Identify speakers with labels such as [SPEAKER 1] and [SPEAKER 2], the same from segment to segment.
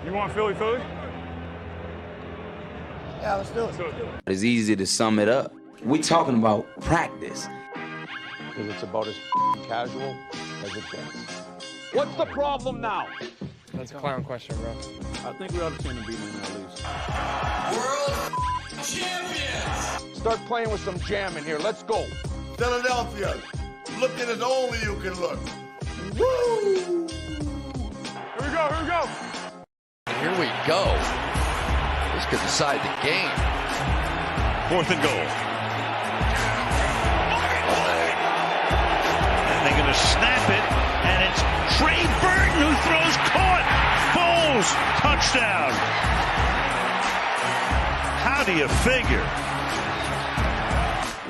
[SPEAKER 1] You want Philly Philly?
[SPEAKER 2] Yeah, let's do it.
[SPEAKER 3] It's easy to sum it up. We're talking about practice.
[SPEAKER 2] Because it's about as casual as it gets.
[SPEAKER 4] What's the problem now?
[SPEAKER 5] That's a clown question, bro.
[SPEAKER 6] I think we ought to send a beating at least.
[SPEAKER 4] World champions! Start playing with some jam in here. Let's go.
[SPEAKER 7] Philadelphia, looking as only you can look. Woo!
[SPEAKER 1] Here we go, here we go.
[SPEAKER 4] Here we go. This could decide the game.
[SPEAKER 8] 4th and goal. And they're going to snap it, and it's Trey Burton who throws caught. Foles, touchdown. How do you figure?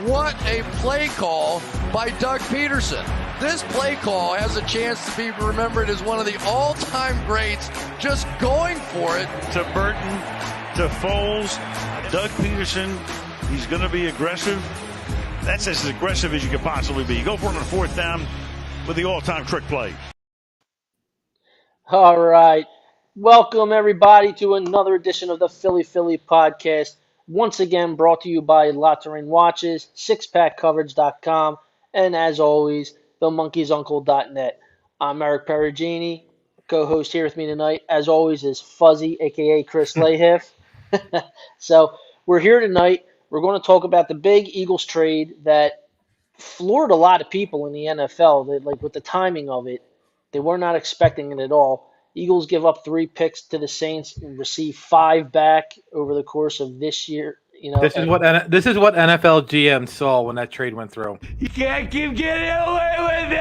[SPEAKER 4] What a play call by Doug Peterson. This play call has a chance to be remembered as one of the all-time greats, just going for it.
[SPEAKER 8] To Burton, to Foles, Doug Peterson, he's going to be aggressive. That's as aggressive as you could possibly be. You go for it on 4th down with the all-time trick play.
[SPEAKER 9] All right. Welcome, everybody, to another edition of the Philly podcast. Once again, brought to you by La Terrain Watches, sixpackcoverage.com, and as always, themonkeysuncle.net. I'm Eric Perugini. Co-host here with me tonight, as always, is Fuzzy, a.k.a. Chris Lahiff. So we're here tonight. We're going to talk about the big Eagles trade that floored a lot of people in the NFL. That, like, with the timing of it, they were not expecting it at all. Eagles give up 3 picks to the Saints and receive 5 back over the course of this year. You know,
[SPEAKER 5] This is what NFL GM saw when that trade went through.
[SPEAKER 6] You can't keep getting away with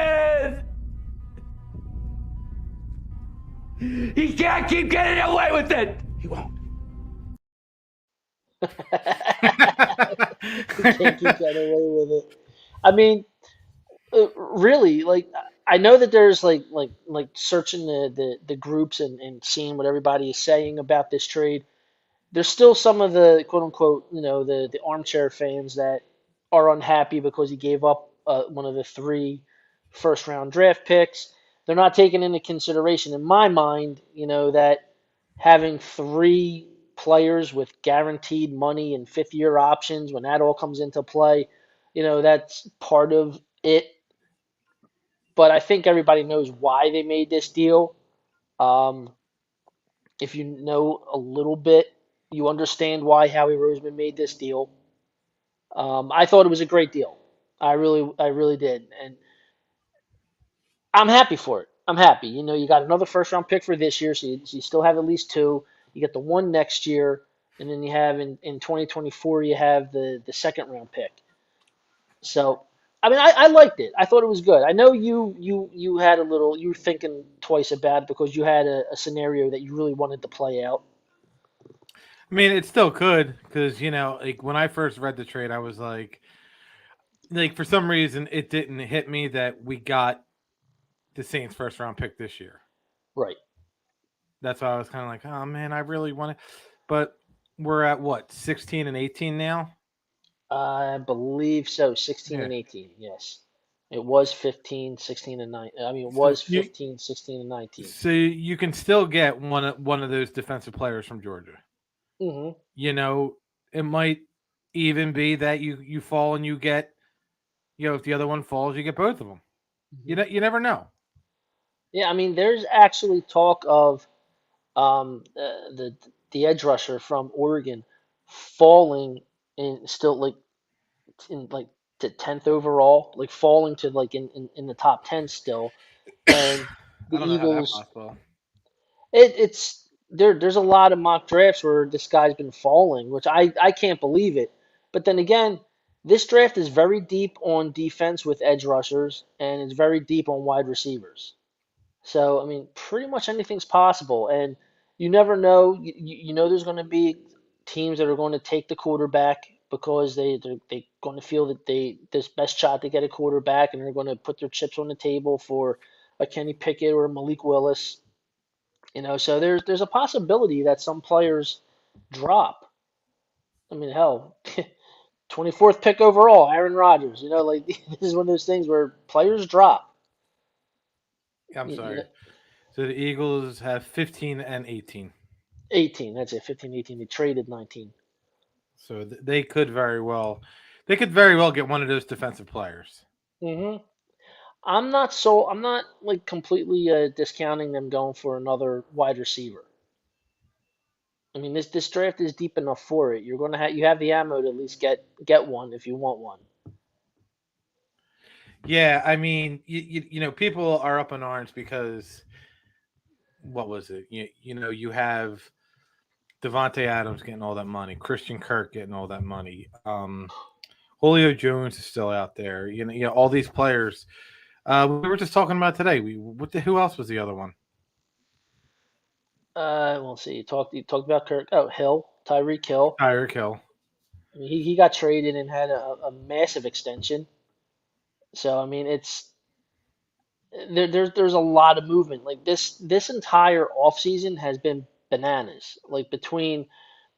[SPEAKER 6] it! He can't keep getting away with it! He won't.
[SPEAKER 9] You can't keep getting away with it. I mean, really, like, I know that there's like searching the groups and seeing what everybody is saying about this trade. There's still some of the quote unquote, you know, the armchair fans that are unhappy because he gave up one of the 3 first round draft picks. They're not taking into consideration, in my mind, you know, that having 3 players with guaranteed money and 5th-year options, when that all comes into play, you know, that's part of it. But I think everybody knows why they made this deal. If you know a little bit, you understand why Howie Roseman made this deal. I thought it was a great deal. I really did, and I'm happy for it. I'm happy. You know, you got another first-round pick for this year, so you still have at least 2. You get the 1 next year, and then you have in 2024 you have the second-round pick. So, I mean, I liked it. I thought it was good. I know you had a little, you were thinking twice about it because you had a scenario that you really wanted to play out.
[SPEAKER 5] I mean, it still could because, you know, like when I first read the trade, I was like for some reason it didn't hit me that we got the Saints first round pick this year.
[SPEAKER 9] Right.
[SPEAKER 5] That's why I was kind of like, oh man, I really want it. But we're at what, 16 and 18 now?
[SPEAKER 9] I believe so, 16 and 18, yes. It was 15, 16, and 19. I mean, it was 15, 16, and 19.
[SPEAKER 5] So you can still get one of those defensive players from Georgia.
[SPEAKER 9] Mm-hmm.
[SPEAKER 5] You know, it might even be that you fall and you get, you know, if the other one falls, you get both of them.
[SPEAKER 9] Mm-hmm.
[SPEAKER 5] You never know.
[SPEAKER 9] Yeah, I mean, there's actually talk of the edge rusher from Oregon falling in still like to 10th overall, like falling to like in the top 10 still, and the Eagles. It's there's a lot of mock drafts where this guy's been falling, which I can't believe it. But then again, this draft is very deep on defense with edge rushers, and it's very deep on wide receivers. So, I mean, pretty much anything's possible, and you never know. You know there's going to be teams that are going to take the quarterback because they're going to feel that there's best shot to get a quarterback, and they're going to put their chips on the table for a Kenny Pickett or a Malik Willis. You know, so there's a possibility that some players drop. I mean, hell, 24th pick overall, Aaron Rodgers. You know, like this is one of those things where players drop.
[SPEAKER 5] I'm sorry. So the Eagles have 15 and 18.
[SPEAKER 9] 18. That's it. 15, 18. They traded 19.
[SPEAKER 5] So they could very well get one of those defensive players.
[SPEAKER 9] hmm I'm not like completely discounting them going for another wide receiver. I mean, this draft is deep enough for it. You're gonna you have the ammo to at least get one if you want one.
[SPEAKER 5] Yeah, I mean, people are up in arms because what was it? You have Devontae Adams getting all that money, Christian Kirk getting all that money. Julio Jones is still out there. All these players. We were just talking about today. Who else was the other one?
[SPEAKER 9] We'll see. You talked about Kirk. Oh, Hill, Tyreek Hill.
[SPEAKER 5] Tyreek Hill.
[SPEAKER 9] I mean, he got traded and had a massive extension. So I mean, there's a lot of movement. Like this entire offseason has been bananas. Like between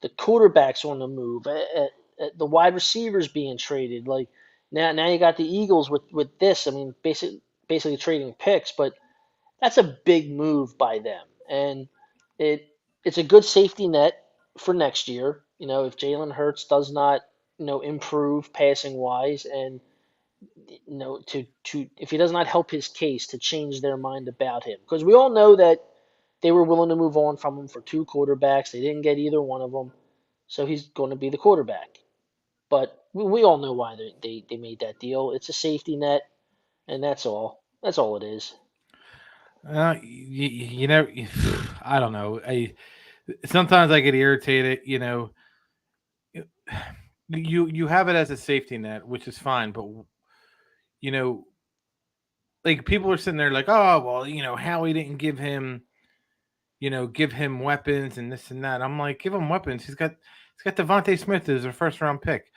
[SPEAKER 9] the quarterbacks on the move, the wide receivers being traded. Like now you got the Eagles with this. I mean, basically trading picks, but that's a big move by them, and it's a good safety net for next year. If Jalen Hurts does not improve passing wise, and to if he does not help his case to change their mind about him, because we all know that they were willing to move on from him for two quarterbacks. They didn't get either one of them, so he's going to be the quarterback. But we all know why they made that deal. It's a safety net, and that's all. That's all it is.
[SPEAKER 5] I don't know. Sometimes I get irritated. You have it as a safety net, which is fine, but like people are sitting there like, oh well, Howie didn't give him weapons and this and that. I'm like, give him weapons. He's got Devontae Smith as a first round pick.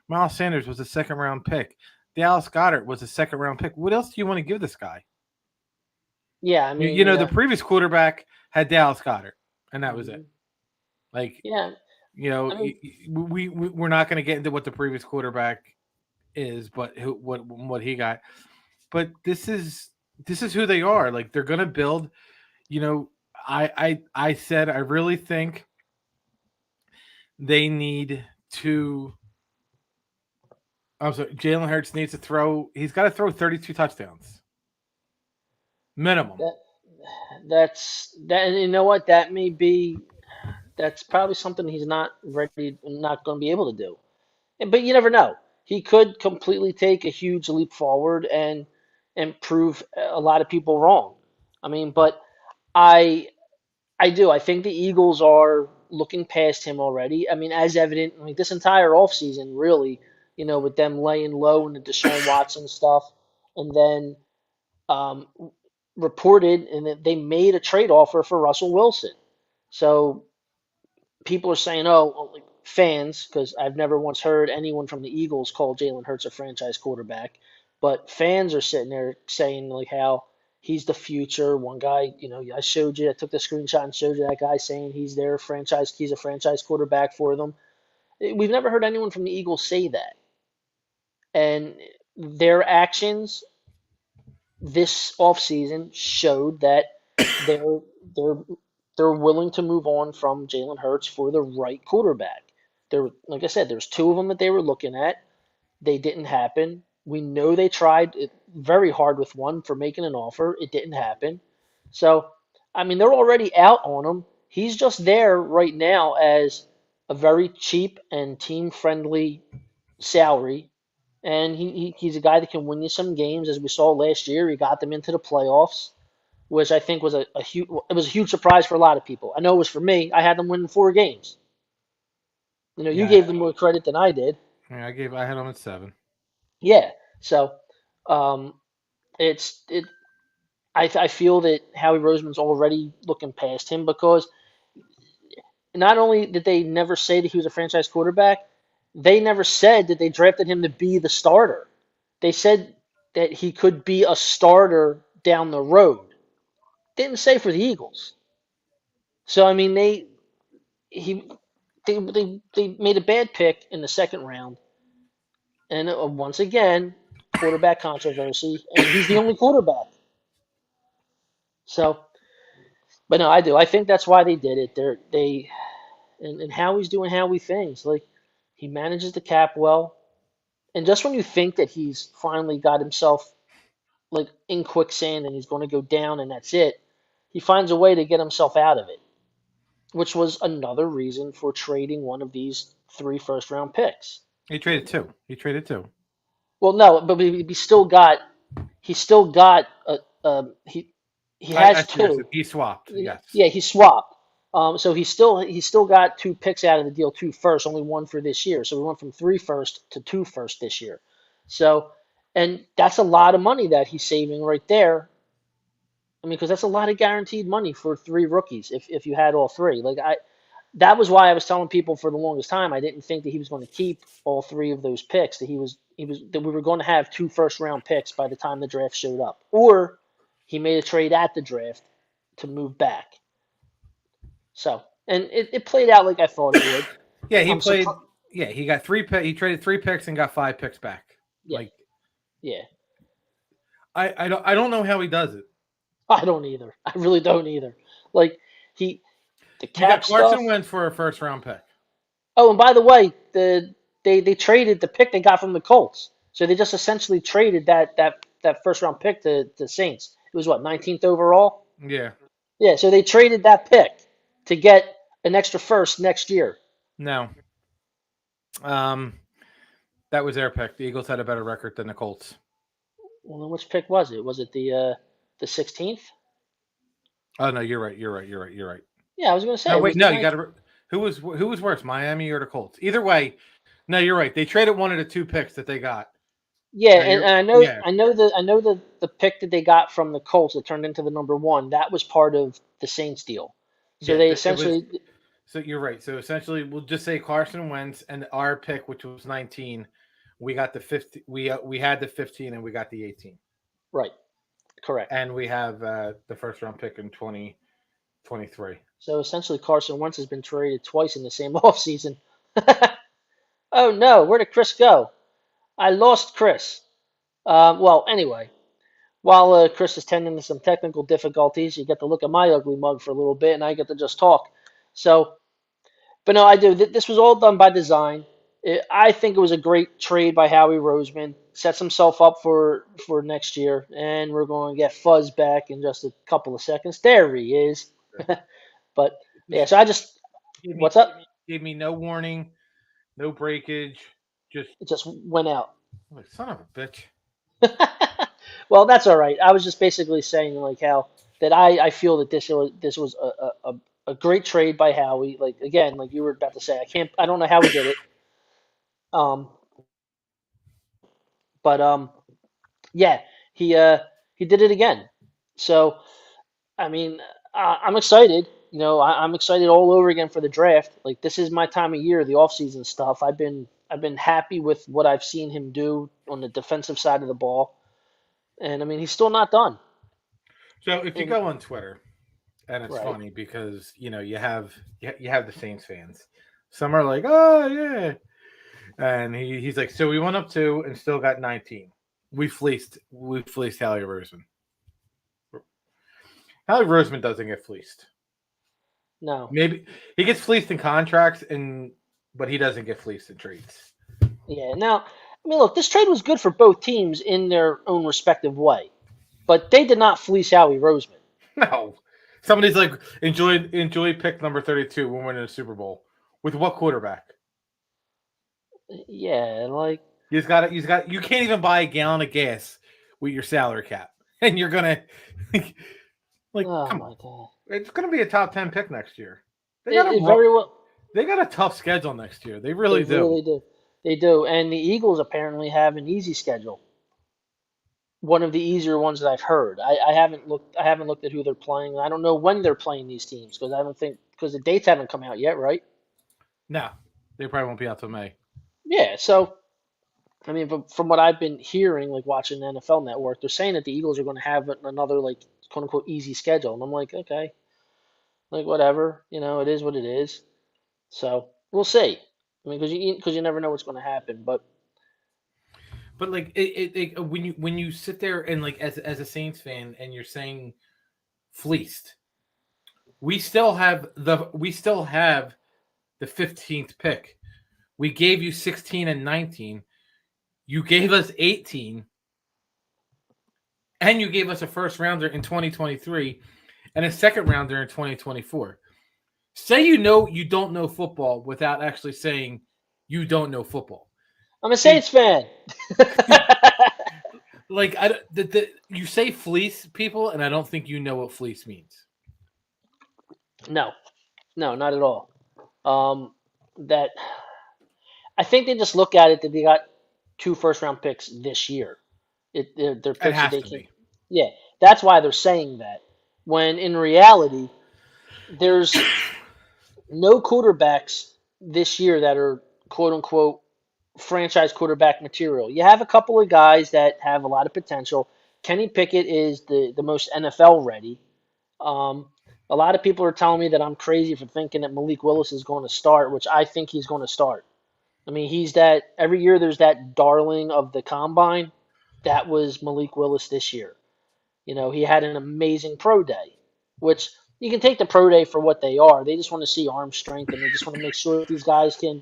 [SPEAKER 5] Miles Sanders was a second round pick. Dallas Goedert was a second round pick. What else do you want to give this guy?
[SPEAKER 9] Yeah, I mean,
[SPEAKER 5] the previous quarterback had Dallas Goedert, and that was it. Like,
[SPEAKER 9] yeah,
[SPEAKER 5] we're not going to get into what the previous quarterback is, but what he got. But this is who they are. Like, they're going to build. I said I really think they need to. I'm sorry, Jalen Hurts needs to throw. He's got to throw 32 touchdowns. Minimum.
[SPEAKER 9] That's that. And you know what? That's probably something he's not ready, not going to be able to do. But you never know. He could completely take a huge leap forward and prove a lot of people wrong. I mean, but I do. I think the Eagles are looking past him already. I mean, as evident, I mean, this entire offseason, really, with them laying low in the Deshaun Watson stuff, and then reported and that they made a trade offer for Russell Wilson. So people are saying, like fans, because I've never once heard anyone from the Eagles call Jalen Hurts a franchise quarterback, but fans are sitting there saying like how he's the future. One guy, I took the screenshot and showed you that guy saying he's a franchise quarterback for them. We've never heard anyone from the Eagles say that. And their actions this offseason showed that they're willing to move on from Jalen Hurts for the right quarterback. Like I said, there's two of them that they were looking at. They didn't happen. We know they tried very hard with one for making an offer. It didn't happen. So, I mean, they're already out on him. He's just there right now as a very cheap and team-friendly salary. And he's a guy that can win you some games. As we saw last year, he got them into the playoffs, which I think was a huge surprise for a lot of people. I know it was for me. I had them winning 4 games. You gave them more credit than I did.
[SPEAKER 5] Yeah, I had them at 7.
[SPEAKER 9] Yeah. So, I feel that Howie Roseman's already looking past him, because not only did they never say that he was a franchise quarterback, they never said that they drafted him to be the starter. They said that he could be a starter down the road. Didn't say for the Eagles. So I mean, they made a bad pick in the second round, and once again, quarterback controversy, and he's the only quarterback. So But no, I do. I think that's why they did it. And Howie's doing Howie things. Like he manages the cap well. And just when you think that he's finally got himself like in quicksand and he's going to go down and that's it, he finds a way to get himself out of it, which was another reason for trading one of these 3 first-round picks.
[SPEAKER 5] He traded 2.
[SPEAKER 9] Well, no, but he still got he has 2.
[SPEAKER 5] He swapped. Yes.
[SPEAKER 9] Yeah, he swapped. So he still got 2 picks out of the deal, 2 first, only 1 for this year. So we went from 3 first to 2 first this year. So, and that's a lot of money that he's saving right there. I mean, because that's a lot of guaranteed money for 3 rookies if you had all 3. That was why I was telling people for the longest time I didn't think that he was going to keep all 3 of those picks. That we were going to have 2 first-round picks by the time the draft showed up, or he made a trade at the draft to move back. So, and it played out like I thought it would.
[SPEAKER 5] Yeah, he got 3 picks. He traded 3 picks and got 5 picks back.
[SPEAKER 9] Yeah. Yeah.
[SPEAKER 5] I don't know how he does it.
[SPEAKER 9] I don't either. I really don't either. Like the cap
[SPEAKER 5] You got Carson
[SPEAKER 9] stuff.
[SPEAKER 5] Wentz for a first-round pick.
[SPEAKER 9] Oh, and by the way, they traded the pick they got from the Colts. So they just essentially traded that first-round pick to the Saints. It was what, 19th overall?
[SPEAKER 5] Yeah.
[SPEAKER 9] Yeah, so they traded that pick to get an extra first next year.
[SPEAKER 5] No. That was their pick. The Eagles had a better record than the Colts.
[SPEAKER 9] Well, then which pick was it? Was it the 16th?
[SPEAKER 5] Oh no, you're right.
[SPEAKER 9] Yeah, I was going to say.
[SPEAKER 5] No, wait, no, you got to. Who was worse, Miami or the Colts? Either way, no, you're right. They traded one of the 2 picks that they got.
[SPEAKER 9] Yeah, and I know the pick that they got from the Colts that turned into the number 1. That was part of the Saints deal. So they essentially.
[SPEAKER 5] So you're right. So essentially, we'll just say Carson Wentz and our pick, which was 19. We got the 50. We had the 15 and we got the 18.
[SPEAKER 9] Right. Correct.
[SPEAKER 5] And we have the first-round pick in 2023.
[SPEAKER 9] So essentially, Carson Wentz has been traded twice in the same offseason. Oh no, where did Chris go? I lost Chris. Well, anyway, while Chris is tending to some technical difficulties, you get to look at my ugly mug for a little bit, and I get to just talk. So, but no, I do. This was all done by design. I think it was a great trade by Howie Roseman. Sets himself up for next year, and we're going to get Fuzz back in just a couple of seconds. There he is. But yeah, so what's up?
[SPEAKER 5] Gave me no warning, no breakage.
[SPEAKER 9] It just went out.
[SPEAKER 5] Like, son of a bitch.
[SPEAKER 9] Well, that's all right. I was just basically saying like how that I feel that this was a great trade by Howie. Like again, like you were about to say, I don't know how he did it. But yeah, he did it again. So, I mean, I'm excited. You know, I'm excited all over again for the draft. Like this is my time of year, the offseason stuff. I've been happy with what I've seen him do on the defensive side of the ball, and I mean he's still not done.
[SPEAKER 5] So if you go on Twitter, and it's
[SPEAKER 9] Right.
[SPEAKER 5] funny because you have the Saints fans. Some are like, oh yeah. And he's like, so we went up 2 and still got 19. We fleeced Howie Roseman. Howie Roseman doesn't get fleeced.
[SPEAKER 9] No.
[SPEAKER 5] Maybe he gets fleeced in contracts, but he doesn't get fleeced in trades.
[SPEAKER 9] Yeah. Now, I mean, look, this trade was good for both teams in their own respective way, but they did not fleece Howie Roseman.
[SPEAKER 5] No. Somebody's like, enjoy pick number 32 when we're winning a Super Bowl. With what quarterback?
[SPEAKER 9] Yeah, like
[SPEAKER 5] You can't even buy a gallon of gas with your salary cap. And you're gonna like
[SPEAKER 9] oh
[SPEAKER 5] come
[SPEAKER 9] my
[SPEAKER 5] on.
[SPEAKER 9] God.
[SPEAKER 5] It's gonna be a top 10 pick next year. They got a tough schedule next year. They really do.
[SPEAKER 9] Really do. They do. And the Eagles apparently have an easy schedule. One of the easier ones that I've heard. I haven't looked at who they're playing. I don't know when they're playing these teams because the dates haven't come out yet, right?
[SPEAKER 5] No. They probably won't be out till May.
[SPEAKER 9] Yeah, so I mean, from what I've been hearing, like watching the NFL Network, they're saying that the Eagles are going to have another like quote unquote easy schedule, and I'm like, okay, like whatever, it is what it is. So we'll see. I mean, because you never know what's going to happen, but
[SPEAKER 5] like when you sit there and like as a Saints fan and you're saying fleeced, we still have the 15th pick. We gave you 16 and 19. You gave us 18. And you gave us a first rounder in 2023 and a second rounder in 2024. Say you don't know football without actually saying you don't know football.
[SPEAKER 9] I'm a Saints fan.
[SPEAKER 5] Like you say fleece people, and I don't think you know what fleece means.
[SPEAKER 9] No, not at all. That I think they just look at it that they got 2 first-round picks this year. They're picks
[SPEAKER 5] It has
[SPEAKER 9] that they
[SPEAKER 5] to
[SPEAKER 9] can.
[SPEAKER 5] be.
[SPEAKER 9] Yeah, that's why they're saying that. When in reality, there's no quarterbacks this year that are quote unquote franchise quarterback material. You have a couple of guys that have a lot of potential. Kenny Pickett is the most NFL ready. A lot of people are telling me that I'm crazy for thinking that Malik Willis is going to start, which I think he's going to start. I mean, he's that every year there's that darling of the combine. That was Malik Willis this year. You know, he had an amazing pro day, which you can take the pro day for what they are. They just want to see arm strength, and they just want to make sure that these guys can.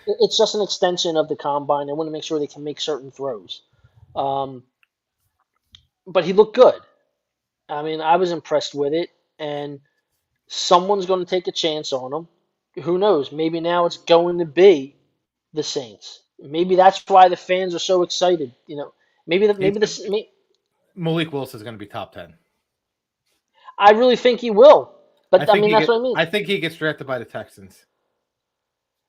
[SPEAKER 9] It's just an extension of the combine. They want to make sure they can make certain throws. But he looked good. I mean, I was impressed with it, and someone's going to take a chance on him. Who knows? Maybe now it's going to be the Saints. Maybe that's why the fans are so excited. You know, maybe
[SPEAKER 5] Malik Willis is going to be top 10.
[SPEAKER 9] I really think he will. But I mean, that's what I mean.
[SPEAKER 5] I think he gets drafted by the Texans.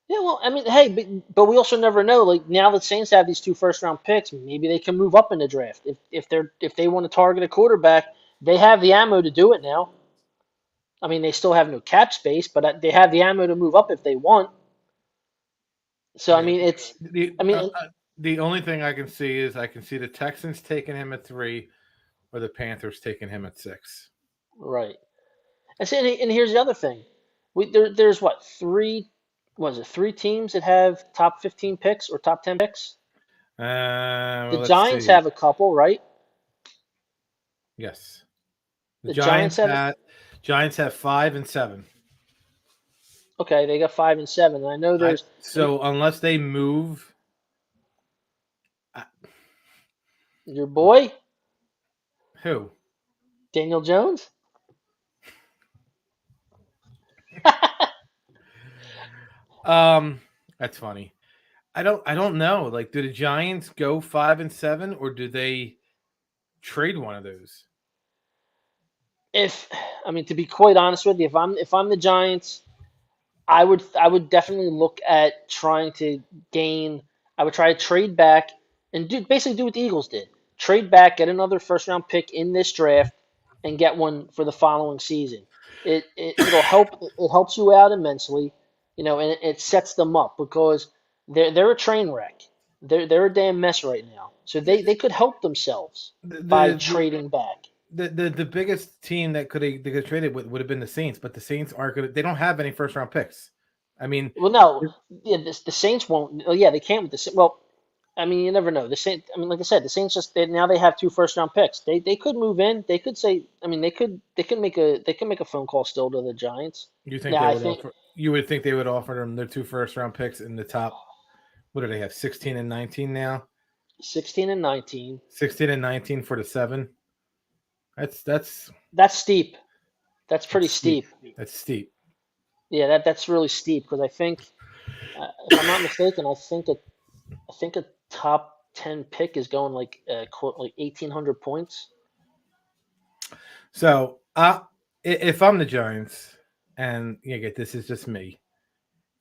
[SPEAKER 9] Yeah, well, I mean, hey, but we also never know. Like now, the Saints have these 2 first-round picks. Maybe they can move up in the draft if they want to target a quarterback. They have the ammo to do it now. I mean, they still have no cap space, but they have the ammo to move up if they want. So I mean,
[SPEAKER 5] the only thing I can see is I can see the Texans taking him at 3, or the Panthers taking him at 6.
[SPEAKER 9] Right. And here's the other thing. There's what 3 teams that have top 15 picks or top 10 picks? The Giants have a couple, right?
[SPEAKER 5] Yes.
[SPEAKER 9] The Giants
[SPEAKER 5] have 5 and 7.
[SPEAKER 9] Okay, they got 5 and 7. And I know there's
[SPEAKER 5] unless they move,
[SPEAKER 9] your boy,
[SPEAKER 5] who?
[SPEAKER 9] Daniel Jones.
[SPEAKER 5] That's funny. I don't know. Like, do the Giants go 5 and 7, or do they trade one of those?
[SPEAKER 9] To be quite honest with you, if I'm the Giants, I would definitely look at trying to gain. I would try to trade back and basically do what the Eagles did. Trade back, get another first-round pick in this draft, and get one for the following season. It'll help. It helps you out immensely, you know, and it sets them up because they're a train wreck. They're a damn mess right now. So they could help themselves by trading back.
[SPEAKER 5] The biggest team that could have traded would have been the Saints, but the Saints aren't good. They don't have any first-round picks. I mean,
[SPEAKER 9] well, no, yeah, the Saints won't. Yeah, they can't with the. Well, I mean, you never know. The Saints. I mean, like I said, the Saints now they have 2 first-round picks. They could move in. They could say. I mean, they could make a phone call still to the Giants.
[SPEAKER 5] You think you would think they would offer them their 2 first-round picks in the top. What do they have? 16 and 19 now.
[SPEAKER 9] 16 and 19.
[SPEAKER 5] 16 and 19 for the 7. That's
[SPEAKER 9] steep. That's pretty steep.
[SPEAKER 5] That's steep.
[SPEAKER 9] Yeah, that's really steep because I think, if I'm not mistaken, I think a top 10 pick is going like 1,800 points.
[SPEAKER 5] So if I'm the Giants, and this is just me,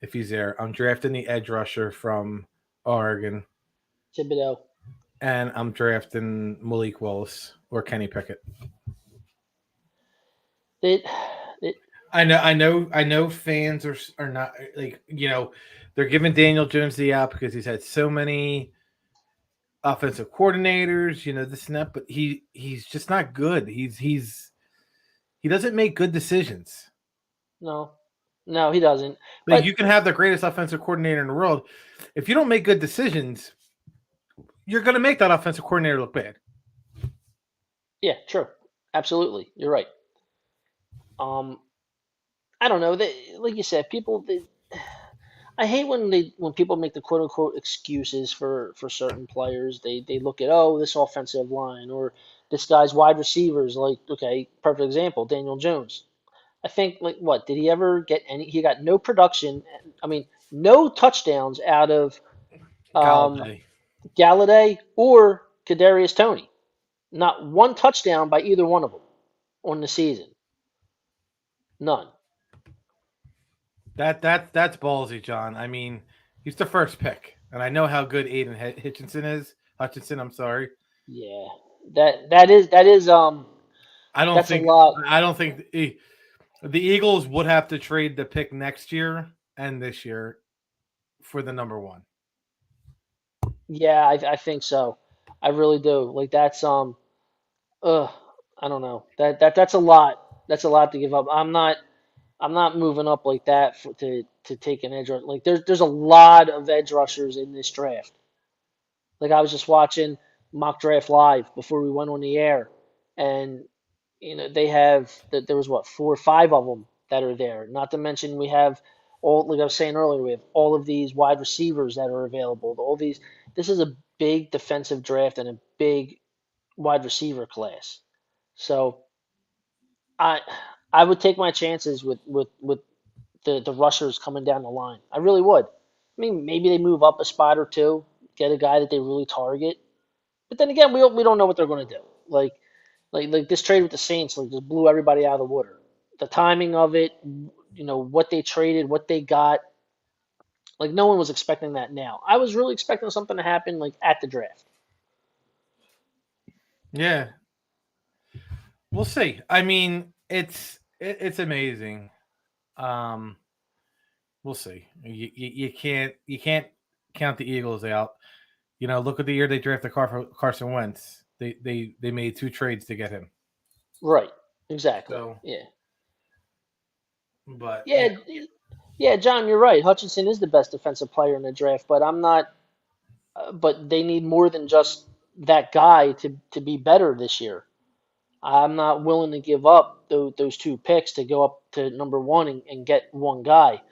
[SPEAKER 5] if he's there, I'm drafting the edge rusher from Oregon,
[SPEAKER 9] Thibodeau,
[SPEAKER 5] and I'm drafting Malik Willis or Kenny Pickett. I know fans are not like, they're giving Daniel Jones the out because he's had so many offensive coordinators, this and that, but he's just not good. He doesn't make good decisions.
[SPEAKER 9] No, he doesn't.
[SPEAKER 5] Like, you can have the greatest offensive coordinator in the world. If you don't make good decisions, you're going to make that offensive coordinator look bad.
[SPEAKER 9] Yeah, sure. Absolutely. You're right. I don't know. Like you said, I hate when people make the quote unquote excuses for certain players. They look at, oh, this offensive line or this guy's wide receivers. Like, okay, perfect example, Daniel Jones. I think, like, what did he ever get any? He got no production. I mean, no touchdowns out of
[SPEAKER 5] Galladay.
[SPEAKER 9] Galladay or Kadarius Toney. Not one touchdown by either one of them on the season. None.
[SPEAKER 5] That's ballsy, John. I mean, he's the first pick, and I know how good Aiden Hutchinson is. I'm sorry.
[SPEAKER 9] Yeah, that is
[SPEAKER 5] I don't
[SPEAKER 9] that's
[SPEAKER 5] think
[SPEAKER 9] a lot.
[SPEAKER 5] I don't think the Eagles would have to trade the pick next year and this year for the number one.
[SPEAKER 9] Yeah, I think so. I really do. Like that's I don't know. That's a lot. That's a lot to give up. I'm not moving up like that to take an edge rusher. Like there's a lot of edge rushers in this draft. Like I was just watching mock draft live before we went on the air, and they have there was what 4 or 5 of them that are there. Not to mention we have all, like I was saying earlier, we have all of these wide receivers that are available. All these. This is a big defensive draft and a big wide receiver class. So I would take my chances with the rushers coming down the line. I really would. I mean, maybe they move up a spot or two, get a guy that they really target. But then again, we don't know what they're going to do. Like this trade with the Saints, like just blew everybody out of the water. The timing of it, what they traded, what they got. Like no one was expecting that now. I was really expecting something to happen like at the draft.
[SPEAKER 5] Yeah, we'll see. I mean, it's amazing. We'll see. You can't count the Eagles out. Look at the year they drafted Carson Wentz. They made 2 trades to get him.
[SPEAKER 9] Right. Exactly.
[SPEAKER 5] So,
[SPEAKER 9] yeah.
[SPEAKER 5] But
[SPEAKER 9] yeah, John, you're right. Hutchinson is the best defensive player in the draft, but I'm not. But they need more than just that guy to be better this year. I'm not willing to give up those 2 picks to go up to number 1 and get one guy.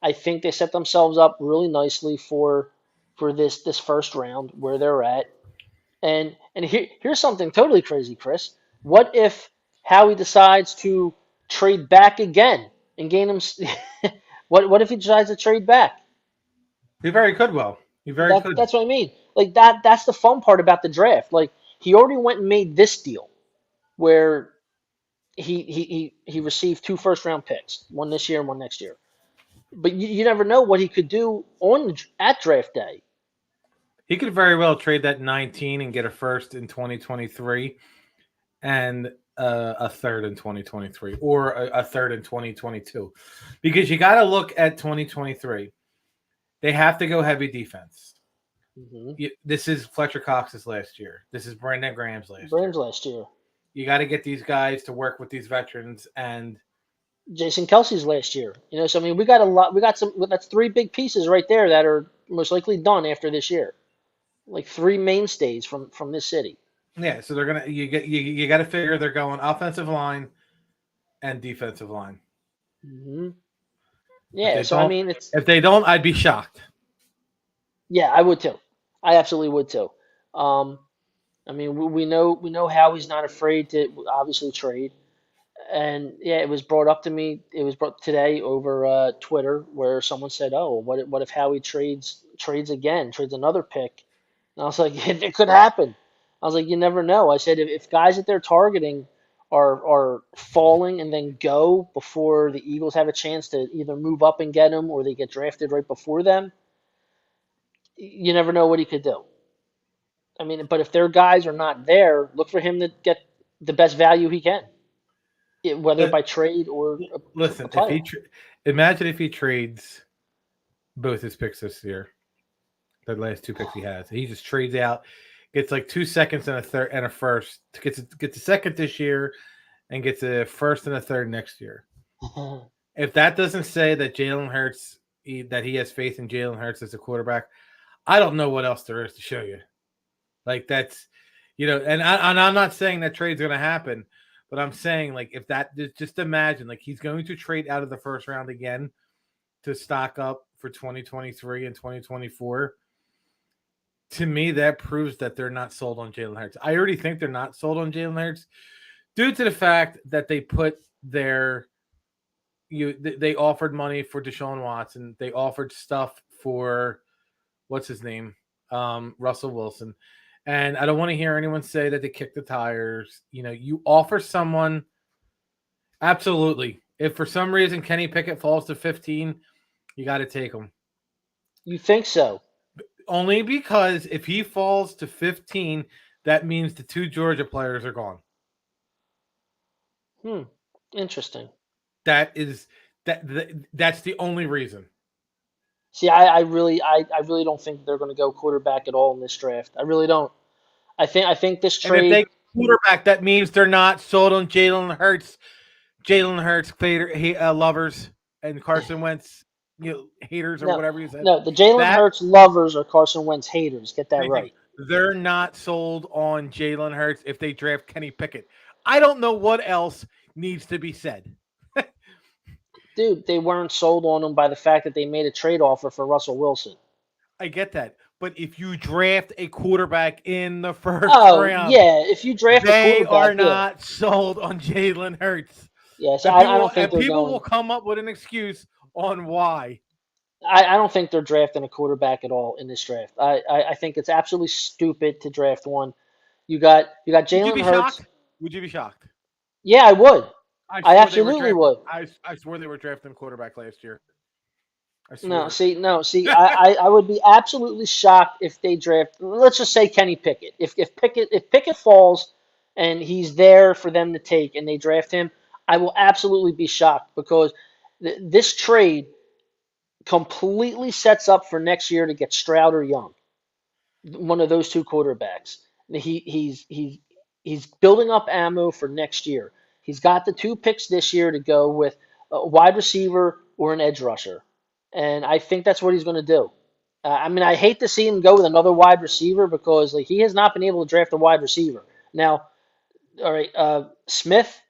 [SPEAKER 9] I think they set themselves up really nicely for this first round where they're at. And here's something totally crazy, Chris. What if Howie decides to trade back again and gain him? What if he decides to trade back?
[SPEAKER 5] he very could. Well, he very could.
[SPEAKER 9] That's what I mean. Like that's the fun part about the draft. Like he already went and made this deal where he received 2 first-round picks, one this year and one next year. But you never know what he could do at draft day.
[SPEAKER 5] He could very well trade that 19 and get a first in 2023 and a third in 2023 or a third in 2022. Because you got to look at 2023. They have to go heavy defense.
[SPEAKER 9] Mm-hmm.
[SPEAKER 5] This is Fletcher Cox's last year. This is Brandon Graham's last year. You got to get these guys to work with these veterans and
[SPEAKER 9] Jason Kelsey's last year. So I mean, we got a lot. We got some. That's 3 big pieces right there that are most likely done after this year. Like 3 mainstays from this city.
[SPEAKER 5] Yeah, so they're gonna you got to figure they're going offensive line and defensive line.
[SPEAKER 9] Mm-hmm. Yeah, so I mean,
[SPEAKER 5] if they don't, I'd be shocked.
[SPEAKER 9] Yeah, I would too. I absolutely would too. I mean, we know how he's not afraid to obviously trade. And yeah, it was brought up to me. It was brought today over Twitter where someone said, "Oh, what if Howie trades another pick?" And I was like, "It could happen." I was like, "You never know." I said, "If guys that they're targeting are falling and then go before the Eagles have a chance to either move up and get them or they get drafted right before them, you never know what he could do." I mean, but if their guys are not there, look for him to get the best value he can. Whether by trade or
[SPEAKER 5] listen, imagine if he trades both his picks this year, the last 2 picks he has, he just trades out, gets like 2 seconds and a third and a first, gets a second this year, and gets a first and a third next year. If that doesn't say that Jalen Hurts, that he has faith in Jalen Hurts as a quarterback, I don't know what else there is to show you. Like that's, and I'm not saying that trade's going to happen. But I'm saying, like, if that just imagine, like, he's going to trade out of the first round again to stock up for 2023 and 2024. To me, that proves that they're not sold on Jalen Hurts. I already think they're not sold on Jalen Hurts due to the fact that they put they offered money for Deshaun Watson. They offered stuff for what's his name, Russell Wilson. And I don't want to hear anyone say that they kicked the tires. You know, you offer someone, absolutely. If for some reason Kenny Pickett falls to 15, you got to take him.
[SPEAKER 9] You think so?
[SPEAKER 5] Only because if he falls to 15, that means the 2 Georgia players are gone.
[SPEAKER 9] Interesting.
[SPEAKER 5] That's the only reason.
[SPEAKER 9] See, I really don't think they're going to go quarterback at all in this draft. I really don't. I think this
[SPEAKER 5] And if
[SPEAKER 9] trade.
[SPEAKER 5] they quarterback, that means they're not sold on Jalen Hurts, lovers, and Carson Wentz, haters or whatever you said.
[SPEAKER 9] No, the Jalen Hurts lovers are Carson Wentz haters. Get that right.
[SPEAKER 5] They're not sold on Jalen Hurts if they draft Kenny Pickett. I don't know what else needs to be said.
[SPEAKER 9] Dude, they weren't sold on him by the fact that they made a trade offer for Russell Wilson.
[SPEAKER 5] I get that. But if you draft a quarterback in the first round,
[SPEAKER 9] if you draft
[SPEAKER 5] they
[SPEAKER 9] a quarterback,
[SPEAKER 5] are not sold on Jalen Hurts.
[SPEAKER 9] Yes,
[SPEAKER 5] And
[SPEAKER 9] I don't think they're
[SPEAKER 5] people
[SPEAKER 9] going.
[SPEAKER 5] will come up with an excuse on why.
[SPEAKER 9] I don't think they're drafting a quarterback at all in this draft. I think it's absolutely stupid to draft one. You got Jalen Hurts.
[SPEAKER 5] Would you be shocked?
[SPEAKER 9] Yeah, I would. I absolutely would.
[SPEAKER 5] I swore they were drafting quarterback last year.
[SPEAKER 9] No, see, I would be absolutely shocked if they draft. Let's just say Kenny Pickett. If Pickett falls and he's there for them to take, and they draft him, I will absolutely be shocked because this trade completely sets up for next year to get Stroud or Young, one of those 2 quarterbacks. He's building up ammo for next year. He's got the 2 picks this year to go with a wide receiver or an edge rusher. And I think that's what he's going to do. I hate to see him go with another wide receiver because he has not been able to draft a wide receiver. Now, all right, Smith,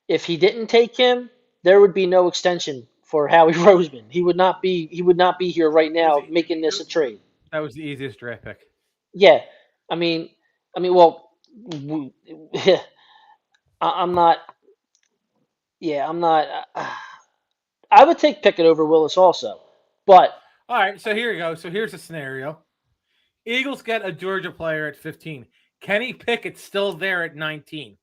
[SPEAKER 9] if he didn't take him, there would be no extension for Howie Roseman. He would not be here right now making this a trade.
[SPEAKER 5] That was the easiest draft pick.
[SPEAKER 9] Yeah, well, I'm not. Yeah, I'm not. I would take Pickett over Willis also, but
[SPEAKER 5] all right. So here you go. So here's a scenario: Eagles get a Georgia player at 15. Kenny Pickett's still there at 19.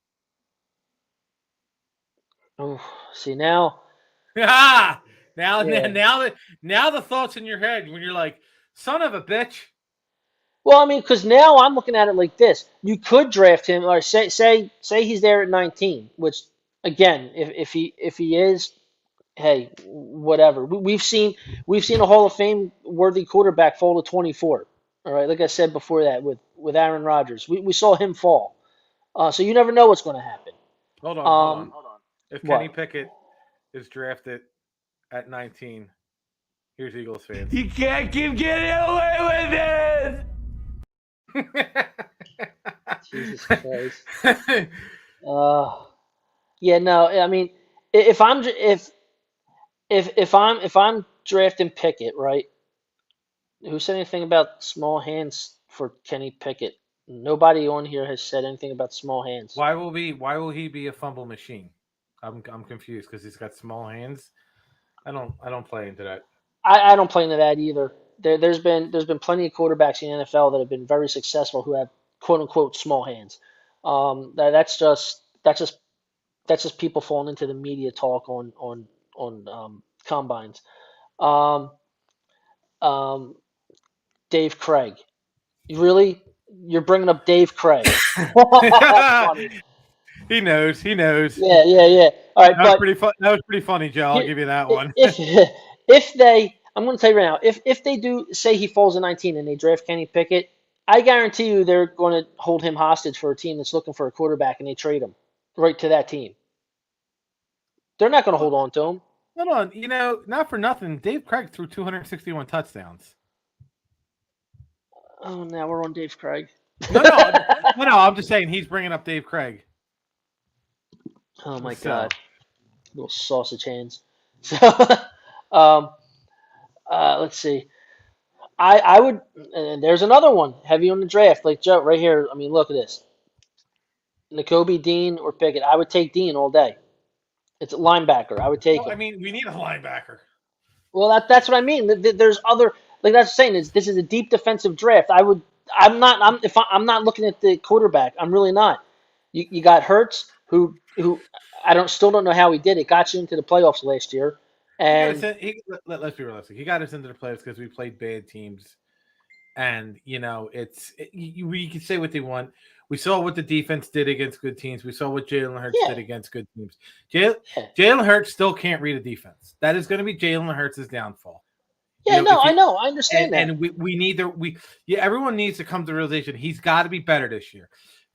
[SPEAKER 9] Oh, see now.
[SPEAKER 5] Now the thoughts in your head when you're like, son of a bitch.
[SPEAKER 9] Well, because now I'm looking at it like this: you could draft him, or say he's there at 19, which again, if he is, hey, whatever. We've seen a Hall of Fame worthy quarterback fall to 24. All right, like I said before that with Aaron Rodgers, we saw him fall. So you never know what's going to happen.
[SPEAKER 5] Hold on. If Kenny Pickett is drafted at 19, here's Eagles fans.
[SPEAKER 6] You can't keep getting away with it.
[SPEAKER 9] Jesus Christ. Yeah, no. If I'm drafting Pickett, right? Who said anything about small hands for Kenny Pickett? Nobody on here has said anything about small hands.
[SPEAKER 5] Why will he be a fumble machine? I'm confused because he's got small hands. I don't play into that.
[SPEAKER 9] I don't play into that either. There's been plenty of quarterbacks in the NFL that have been very successful who have quote unquote small hands. That's just people falling into the media talk on combines. Dave Craig, you're bringing up Dave Craig?
[SPEAKER 5] He knows.
[SPEAKER 9] Yeah. All right,
[SPEAKER 5] that was pretty funny, Joe. I'll give you that one.
[SPEAKER 9] I'm going to tell you right now, if they do say he falls to 19 and they draft Kenny Pickett, I guarantee you they're going to hold him hostage for a team that's looking for a quarterback and they trade him right to that team. They're not going to hold on to him.
[SPEAKER 5] Hold on, not for nothing. Dave Craig threw 261 touchdowns.
[SPEAKER 9] Oh, now we're on Dave Craig.
[SPEAKER 5] No. I'm just saying he's bringing up Dave Craig.
[SPEAKER 9] Oh my
[SPEAKER 5] So,
[SPEAKER 9] God, little sausage hands. So, um, let's see. I would, and there's another one heavy on the draft, like Joe right here. I mean, look at this: Nakobe Dean or Pickett. I would take Dean all day. It's a linebacker. I would take
[SPEAKER 5] well, I
[SPEAKER 9] him.
[SPEAKER 5] mean, we need a linebacker.
[SPEAKER 9] Well, that's what I mean. There's other like that's saying is this is a deep defensive draft. I would. I'm not. I'm not looking at the quarterback. I'm really not. You got Hurts, who I don't still don't know how he did it. Got you into the playoffs last year,
[SPEAKER 5] He got us
[SPEAKER 9] and
[SPEAKER 5] in, let's be realistic. He got us into the playoffs because we played bad teams, and we can say what they want. We saw what the defense did against good teams. We saw what Jalen Hurts
[SPEAKER 9] yeah,
[SPEAKER 5] did against good teams.
[SPEAKER 9] yeah,
[SPEAKER 5] Jalen Hurts still can't read a defense. That is going to be Jalen Hurts' downfall.
[SPEAKER 9] yeah. No,
[SPEAKER 5] If
[SPEAKER 9] I
[SPEAKER 5] he
[SPEAKER 9] know, I understand that.
[SPEAKER 5] and we need to everyone needs to come to the realization he's got to be better this year.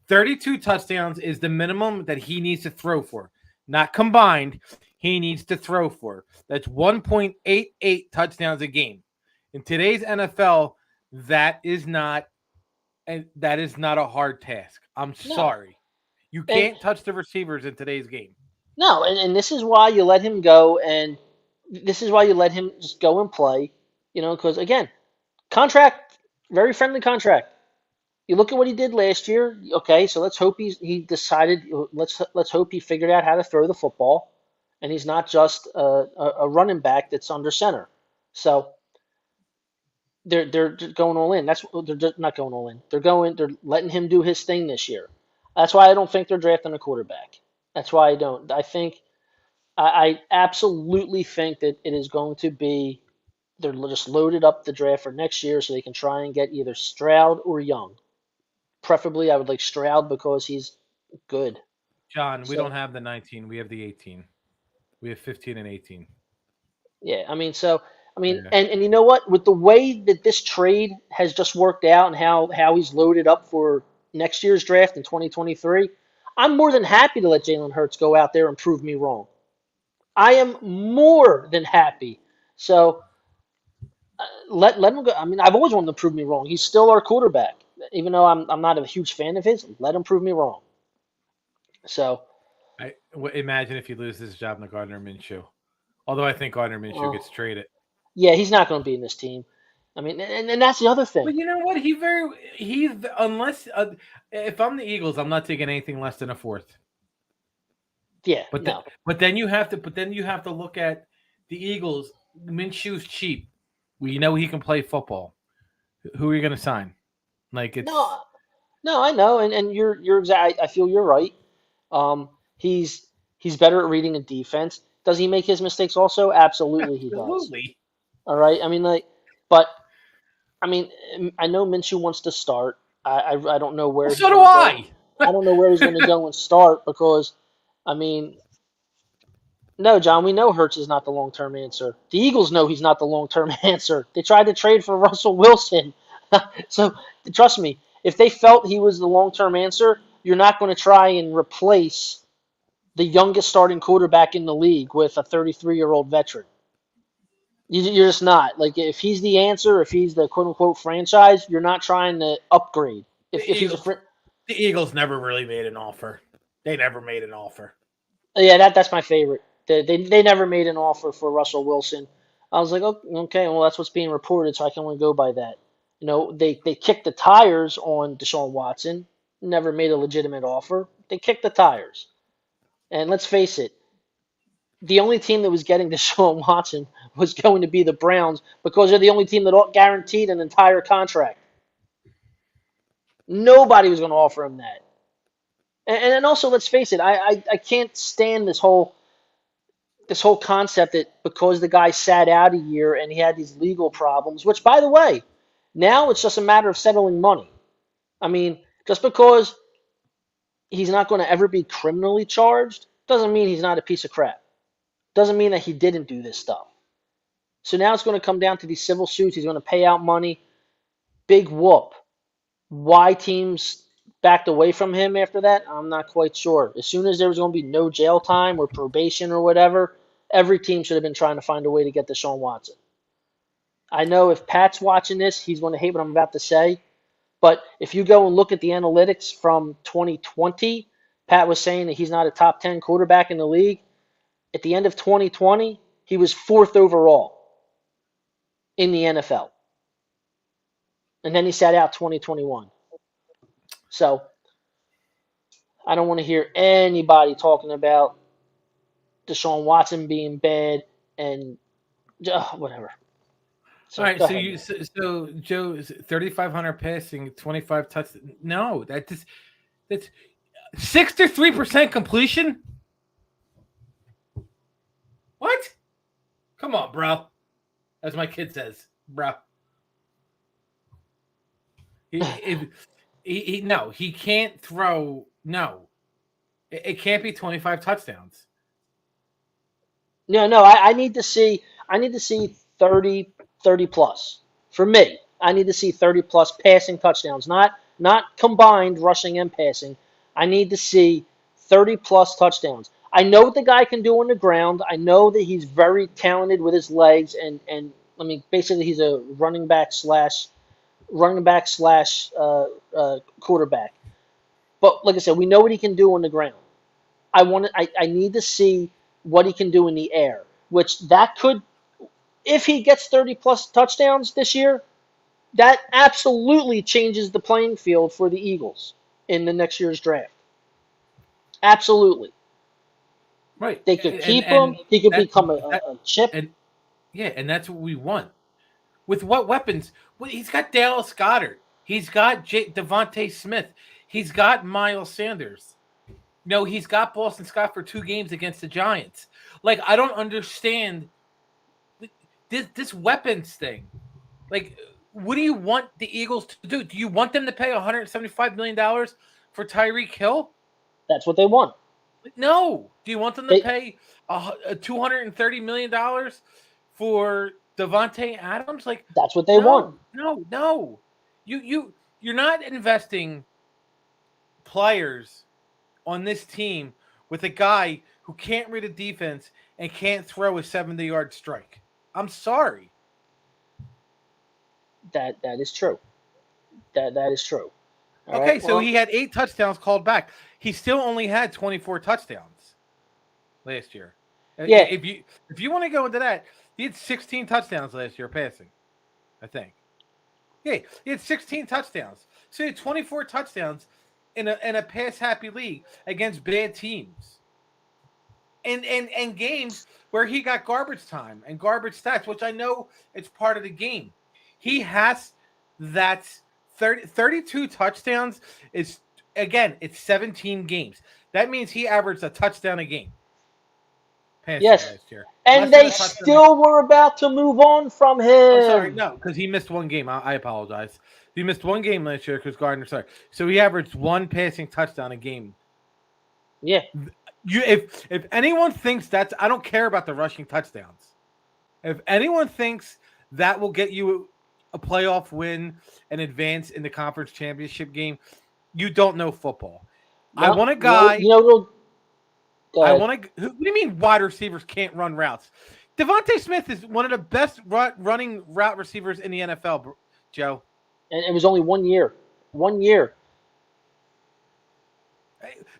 [SPEAKER 5] 32 touchdowns is the minimum that he needs to throw for, not combined. He needs to throw for. That's 1.88 touchdowns a game. In today's NFL, that is not a hard task. I'm
[SPEAKER 9] No,
[SPEAKER 5] sorry. You
[SPEAKER 9] and
[SPEAKER 5] can't touch the receivers in today's game.
[SPEAKER 9] no, and this is why you let him go, and this is why you let him just go and play. Because again, contract, very friendly contract. You look at what he did last year. Okay, so let's hope he decided. Let's hope he figured out how to throw the football, and he's not just a running back that's under center. So they're going all in. They're not going all in. They're letting him do his thing this year. That's why I don't think they're drafting a quarterback. That's why I don't. I absolutely think that it is going to be they're just loaded up the draft for next year so they can try and get either Stroud or Young. Preferably, I would like Stroud because he's good.
[SPEAKER 5] John, we
[SPEAKER 9] So
[SPEAKER 5] don't have the 19. We have the 18. We have 15 and 18.
[SPEAKER 9] yeah,
[SPEAKER 5] Yeah.
[SPEAKER 9] and you know what? With the way that this trade has just worked out and how he's loaded up for next year's draft in 2023, I'm more than happy to let Jalen Hurts go out there and prove me wrong. I am more than happy. So let him go. I mean, I've always wanted him to prove me wrong. He's still our quarterback, even though I'm not a huge fan of his. Let him prove me wrong. So,
[SPEAKER 5] Imagine if he loses his job in Gardner Minshew. Although I think Gardner Minshew
[SPEAKER 9] well,
[SPEAKER 5] gets traded.
[SPEAKER 9] yeah, he's not going to be in this team. I mean, and that's the other thing.
[SPEAKER 5] But you know what? Unless if I'm the Eagles, I'm not taking anything less than a fourth.
[SPEAKER 9] Yeah,
[SPEAKER 5] But
[SPEAKER 9] no.
[SPEAKER 5] then you have to look at the Eagles. Minshew's cheap. We know he can play football. Who are you going to sign? Like it's
[SPEAKER 9] No, no, I know, and you're exact. I feel you're right. He's better at reading a defense. Does he make his mistakes also? Absolutely, he does.
[SPEAKER 5] absolutely.
[SPEAKER 9] All right. I mean, but I mean, I know Minshew wants to start. I don't know where
[SPEAKER 5] Well,
[SPEAKER 9] he's
[SPEAKER 5] so do
[SPEAKER 9] going to
[SPEAKER 5] I.
[SPEAKER 9] go. I don't know where he's going to go and start because, I mean, no, John, we know Hurts is not the long-term answer. The Eagles know he's not the long-term answer. They tried to trade for Russell Wilson. So trust me, if they felt he was the long-term answer, you're not going to try and replace the youngest starting quarterback in the league with a 33-year-old veteran. You're just not. Like, if he's the answer, if he's the quote-unquote franchise, you're not trying to upgrade.
[SPEAKER 5] The
[SPEAKER 9] If he's a
[SPEAKER 5] Eagles, the Eagles never really made an offer. They never made an offer.
[SPEAKER 9] yeah, that's my favorite. They never made an offer for Russell Wilson. I was like, oh, okay, well, that's what's being reported, so I can only go by that. They kicked the tires on Deshaun Watson, never made a legitimate offer. They kicked the tires. And let's face it, the only team that was getting Deshaun Watson was going to be the Browns because they're the only team that guaranteed an entire contract. Nobody was going to offer him that. And then also, let's face it, I can't stand this whole concept that because the guy sat out a year and he had these legal problems, which, by the way, now it's just a matter of settling money. I mean, just because he's not going to ever be criminally charged doesn't mean he's not a piece of crap. Doesn't mean that he didn't do this stuff. So now it's going to come down to these civil suits. He's going to pay out money. Big whoop. Why teams backed away from him after that, I'm not quite sure. As soon as there was going to be no jail time or probation or whatever, every team should have been trying to find a way to get Deshaun Watson. I know if Pat's watching this, he's going to hate what I'm about to say. But if you go and look at the analytics from 2020 Pat was saying that he's not a top 10 quarterback in the league. At the end of 2020, he was 4th overall in the NFL. And then he sat out 2021. So I don't want to hear anybody talking about Deshaun Watson being bad and whatever. So,
[SPEAKER 5] All right,
[SPEAKER 9] go
[SPEAKER 5] so
[SPEAKER 9] ahead.
[SPEAKER 5] so Joe is 3,500 passing, 25 touchdowns. No, that's 63% completion. What? Come on, bro. As my kid says, bro. He can't throw. No, it can't be 25 touchdowns.
[SPEAKER 9] No, I need to see 30 plus. For me, I need to see 30 plus passing touchdowns, not combined rushing and passing. I need to see 30 plus touchdowns. I know what the guy can do on the ground. I know that he's very talented with his legs and I mean basically he's a running back slash quarterback. But like I said, we know what he can do on the ground. I need to see what he can do in the air, which that could, if he gets 30 plus touchdowns this year, that absolutely changes the playing field for the Eagles in the next year's draft. Absolutely.
[SPEAKER 5] Right.
[SPEAKER 9] They could keep him. He could become a chip.
[SPEAKER 5] And that's what we want. With what weapons? Well, he's got Dallas Goedert. He's got Devontae Smith. He's got Miles Sanders. No, he's got Boston Scott for 2 games against the Giants. Like, I don't understand this weapons thing. Like, what do you want the Eagles to do? Do you want them to pay $175 million for Tyreek Hill?
[SPEAKER 9] That's what they want.
[SPEAKER 5] No. Do you want them to pay $230 million for Devontae Adams? Like,
[SPEAKER 9] that's what they want.
[SPEAKER 5] No. You're not investing players on this team with a guy who can't read a defense and can't throw a 70-yard strike. I'm sorry.
[SPEAKER 9] That is true. That is true. All
[SPEAKER 5] okay,
[SPEAKER 9] right,
[SPEAKER 5] so he had 8 touchdowns called back. He still only had 24 touchdowns last year.
[SPEAKER 9] Yeah.
[SPEAKER 5] If you want to go into that, he had 16 touchdowns last year passing, I think. Yeah, he had 16 touchdowns. So he had 24 touchdowns in a pass-happy league against bad teams. And games where he got garbage time and garbage stats, which I know it's part of the game. He has that 32 touchdowns is, again, it's 17 games. That means he averaged a touchdown a game.
[SPEAKER 9] Yes.
[SPEAKER 5] Last year.
[SPEAKER 9] And they still were about to move on from him.
[SPEAKER 5] I'm sorry, no, because he missed 1 game. I apologize. He missed 1 game last year because Gardner started. So he averaged 1 passing touchdown a game.
[SPEAKER 9] Yeah.
[SPEAKER 5] If anyone thinks that's, I don't care about the rushing touchdowns. If anyone thinks that will get you a playoff win and advance in the conference championship game, you don't know football.
[SPEAKER 9] No,
[SPEAKER 5] I want a guy.
[SPEAKER 9] What
[SPEAKER 5] do you mean wide receivers can't run routes? Devontae Smith is one of the best running route receivers in the NFL, Joe.
[SPEAKER 9] And it was only 1 year. 1 year.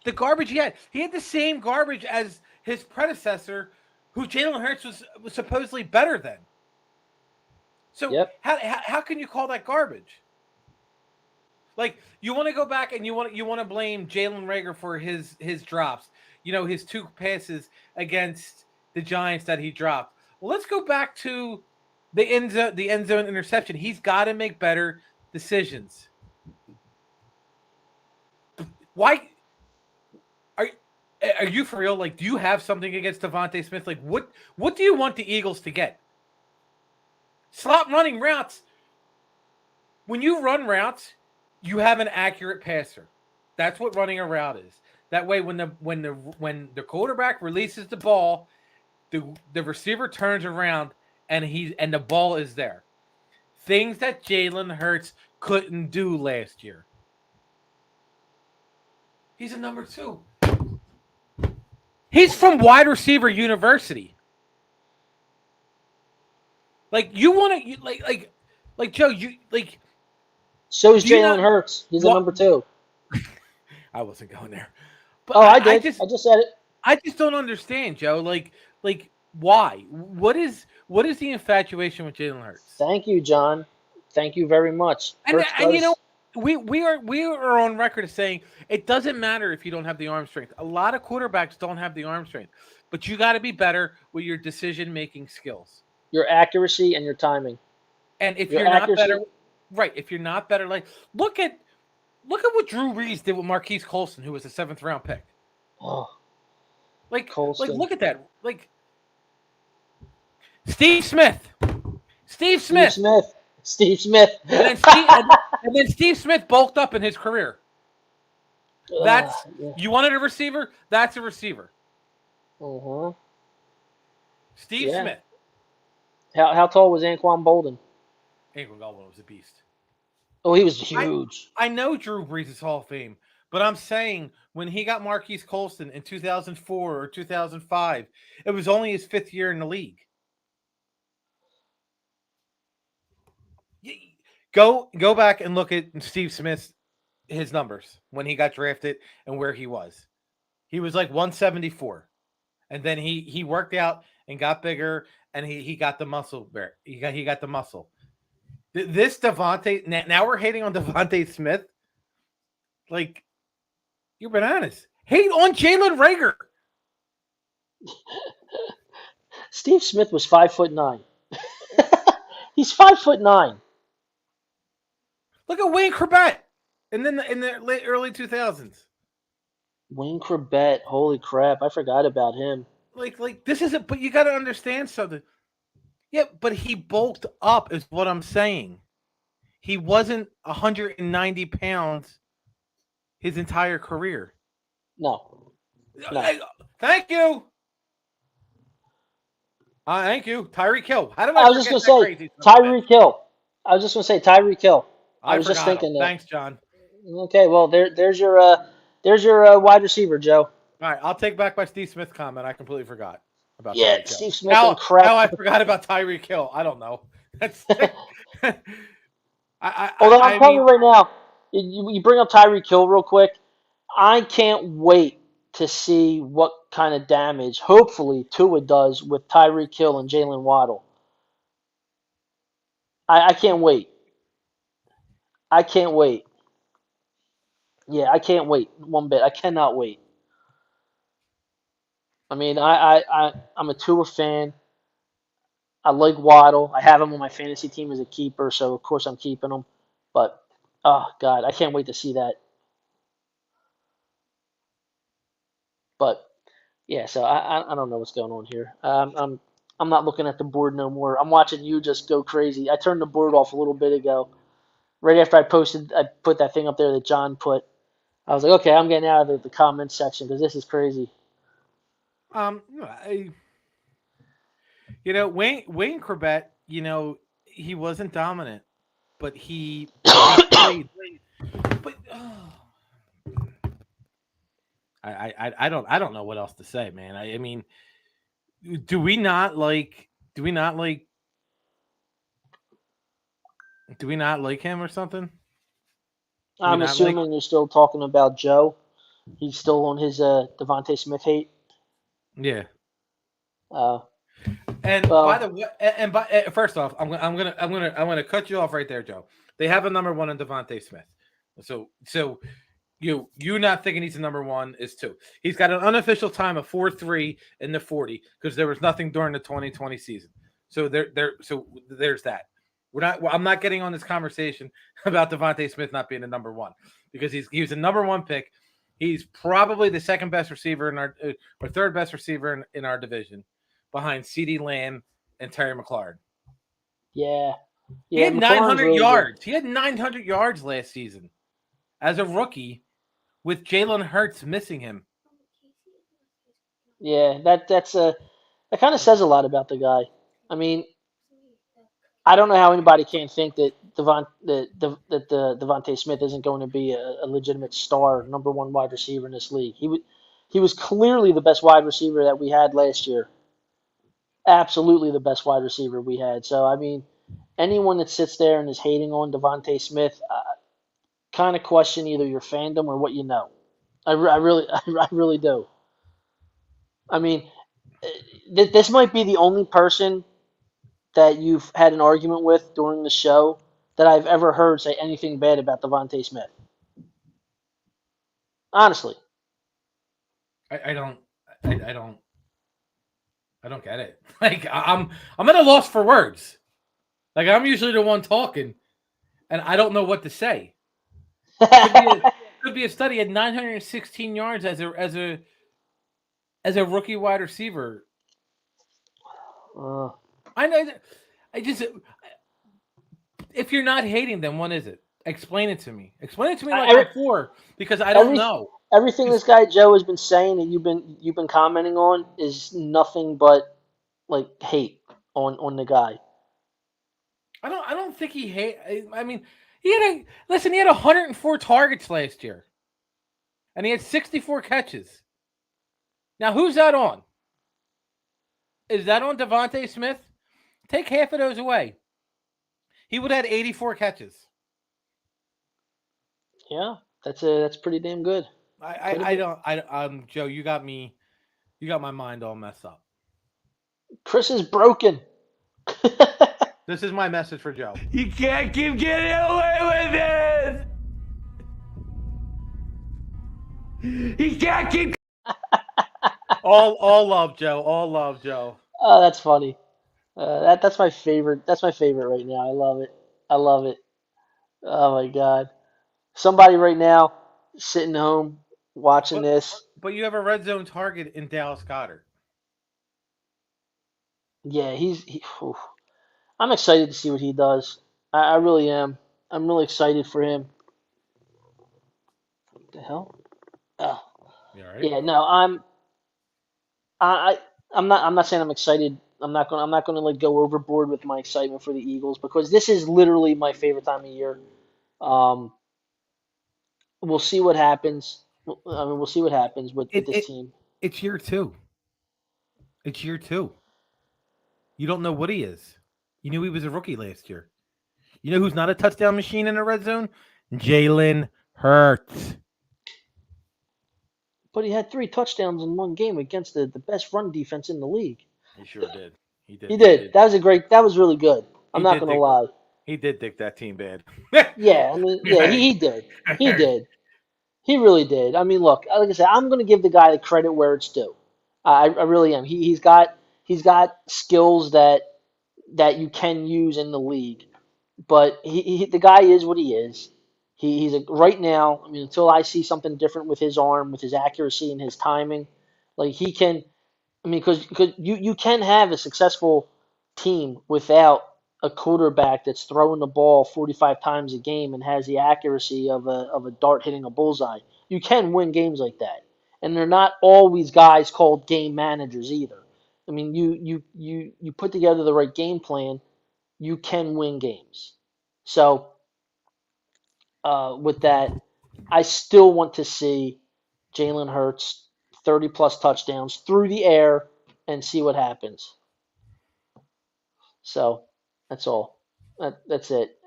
[SPEAKER 5] The garbage he had the same garbage as his predecessor, who Jalen Hurts was supposedly better than. So how can you call that garbage? Like, you want to go back and you want to blame Jalen Reagor for his drops. You know, his 2 passes against the Giants that he dropped. Well, let's go back to the end zone interception. He's got to make better decisions. Why are you for real? Like, do you have something against Devontae Smith? Like, what do you want the Eagles to get? Stop running routes. When you run routes, you have an accurate passer. That's what running a route is. That way, when the quarterback releases the ball, the receiver turns around and the ball is there. Things that Jalen Hurts couldn't do last year. He's a number 2. He's from wide receiver university. Like, you want to like Joe, you like.
[SPEAKER 9] So is Jalen Hurts. He's a number 2.
[SPEAKER 5] I wasn't going there. But
[SPEAKER 9] Oh, I did.
[SPEAKER 5] I
[SPEAKER 9] I just said it.
[SPEAKER 5] I just don't understand, Joe. Like why? What is the infatuation with Jalen Hurts?
[SPEAKER 9] Thank you, John. Thank you very much.
[SPEAKER 5] And you know, we are on record as saying it doesn't matter if you don't have the arm strength. A lot of quarterbacks don't have the arm strength, but you got to be better with your decision making skills.
[SPEAKER 9] Your accuracy and your timing.
[SPEAKER 5] And if
[SPEAKER 9] Your
[SPEAKER 5] you're not
[SPEAKER 9] accuracy-
[SPEAKER 5] better, right? If you're not better, like look at what Drew Brees did with Marquise Colston, who was a 7th round pick.
[SPEAKER 9] Oh,
[SPEAKER 5] Like
[SPEAKER 9] Colston.
[SPEAKER 5] look at that. Like Steve Smith.
[SPEAKER 9] Steve Smith.
[SPEAKER 5] And then Steve Smith bulked up in his career. That's
[SPEAKER 9] Yeah.
[SPEAKER 5] you wanted a receiver. That's a receiver.
[SPEAKER 9] Uh-huh.
[SPEAKER 5] Steve
[SPEAKER 9] Yeah.
[SPEAKER 5] Smith.
[SPEAKER 9] How tall was Anquan Bolden?
[SPEAKER 5] Anquan Boldin was a beast.
[SPEAKER 9] Oh, he was huge.
[SPEAKER 5] I know Drew Brees is Hall of Fame, but I'm saying when he got Marquise Colston in 2004 or 2005, it was only his 5th year in the league. Go back and look at Steve Smith's his numbers when he got drafted and where he was. He was like 174, and then he worked out and got bigger, and he got the muscle. He got the muscle. This Devontae, now we're hating on Devontae Smith. Like, you're bananas. Hate on Jalen Reagor.
[SPEAKER 9] Steve Smith was 5'9". He's 5'9".
[SPEAKER 5] Look at Wayne Corbett. And then in the late early 2000s.
[SPEAKER 9] Wayne Corbett, holy crap, I forgot about him.
[SPEAKER 5] Like this isn't, but you got to understand something. Yeah, but he bulked up, is what I'm saying. He wasn't 190 pounds his entire career.
[SPEAKER 9] No.
[SPEAKER 5] Thank you. Thank you. Tyreek Hill. How did
[SPEAKER 9] I was just going to say, Tyreek Hill. I was just going to say Tyreek Hill. I was just thinking that.
[SPEAKER 5] Thanks, John.
[SPEAKER 9] Okay, well, there's your wide receiver, Joe.
[SPEAKER 5] All right, I'll take back my Steve Smith comment. I completely forgot about
[SPEAKER 9] Yeah,
[SPEAKER 5] Tyreek Hill.
[SPEAKER 9] Steve Smith and crap.
[SPEAKER 5] How I forgot about Tyreek Hill. I don't know. That's
[SPEAKER 9] Although I'm telling you right now, you bring up Tyreek Hill real quick. I can't wait to see what kind of damage, hopefully, Tua does with Tyreek Hill and Jalen Waddle. I can't wait. I can't wait. Yeah, I can't wait one bit. I cannot wait. I mean, I'm a Tua fan. I like Waddle. I have him on my fantasy team as a keeper, so of course I'm keeping him. But, oh, God, I can't wait to see that. But, yeah, so I don't know what's going on here. I'm not looking at the board no more. I'm watching you just go crazy. I turned the board off a little bit ago. Right after I put that thing up there that John put. I was like, okay, I'm getting out of the comments section because this is crazy.
[SPEAKER 5] Wayne Corbett, he wasn't dominant, but he played. But I don't know what else to say, man. I mean, do we not like him or something?
[SPEAKER 9] I'm assuming you're still talking about Joe. He's still on his Devontae Smith hate.
[SPEAKER 5] Yeah.
[SPEAKER 9] And
[SPEAKER 5] by the way, first off, I'm gonna cut you off right there, Joe. They have a number 1 in Devontae Smith. So you not thinking he's a number 1 is 2. He's got an unofficial time of 4.3 in the 40 because there was nothing during the 2020 season. So there's that. I'm not getting on this conversation about Devontae Smith not being a number 1 because he was a number 1 pick. He's probably the second best receiver in our or third best receiver in our division, behind CeeDee Lamb and Terry McLaurin.
[SPEAKER 9] Yeah.
[SPEAKER 5] He had 900 yards. He had 900 yards last season as a rookie with Jalen Hurts missing him.
[SPEAKER 9] Yeah, that kind of says a lot about the guy. I mean, I don't know how anybody can think that Devontae Smith isn't going to be a legitimate star, number 1 wide receiver in this league. He was clearly the best wide receiver that we had last year. Absolutely the best wide receiver we had. So, I mean, anyone that sits there and is hating on Devontae Smith, kind of question either your fandom or what you know. I really do. I mean, this might be the only person that you've had an argument with during the show that I've ever heard say anything bad about Devontae Smith. Honestly.
[SPEAKER 5] I don't I don't I don't get it. Like I'm at a loss for words. Like I'm usually the one talking, and I don't know what to say. Could be a study at 916 yards as a rookie wide receiver. I know. I just if you're not hating them, what is it? Explain it to me. Explain it to me like before, because I don't know.
[SPEAKER 9] Everything this guy Joe has been saying that you've been commenting on is nothing but like hate on the guy.
[SPEAKER 5] I don't think he hate. I mean, he had 104 targets last year, and he had 64 catches. Now, who's that on? Is that on Devontae Smith? Take half of those away. He would have had 84 catches.
[SPEAKER 9] Yeah, that's pretty damn good.
[SPEAKER 5] Joe, you got my mind all messed up.
[SPEAKER 9] Chris is broken.
[SPEAKER 5] This is my message for Joe.
[SPEAKER 6] You can't keep getting away with this. He can't keep.
[SPEAKER 5] All love, Joe. All love, Joe.
[SPEAKER 9] Oh, that's funny. That's my favorite. That's my favorite right now. I love it. I love it. Oh my God. Somebody right now sitting home watching this.
[SPEAKER 5] But you have a red zone target in Dallas Goedert.
[SPEAKER 9] Yeah, I'm excited to see what he does. I really am. I'm really excited for him. What the hell? Oh.
[SPEAKER 5] You all right?
[SPEAKER 9] Yeah, no, I'm not saying I'm excited. I'm not gonna like go overboard with my excitement for the Eagles because this is literally my favorite time of year. We'll see what happens. I mean, we'll see what happens with this team.
[SPEAKER 5] It's year two. You don't know what he is. You knew he was a rookie last year. You know who's not a touchdown machine in the red zone? Jalen Hurts.
[SPEAKER 9] But he had 3 touchdowns in one game against the best run defense in the league.
[SPEAKER 5] He sure did. He
[SPEAKER 9] did. That was really good. I'm not gonna lie.
[SPEAKER 5] He did dick that team bad.
[SPEAKER 9] Yeah, I mean, yeah, he did. He did. He really did. I mean, look, like I said, I'm gonna give the guy the credit where it's due. I really am. He's got skills that you can use in the league, but the guy is what he is. He's right now. I mean, until I see something different with his arm, with his accuracy and his timing, like he can. I mean, because you can have a successful team without a quarterback that's throwing the ball 45 times a game and has the accuracy of a dart hitting a bullseye. You can win games like that, and they're not always guys called game managers either. I mean, you put together the right game plan, you can win games. So, with that, I still want to see Jalen Hurts 30-plus touchdowns through the air and see what happens. So, that's all. That's it.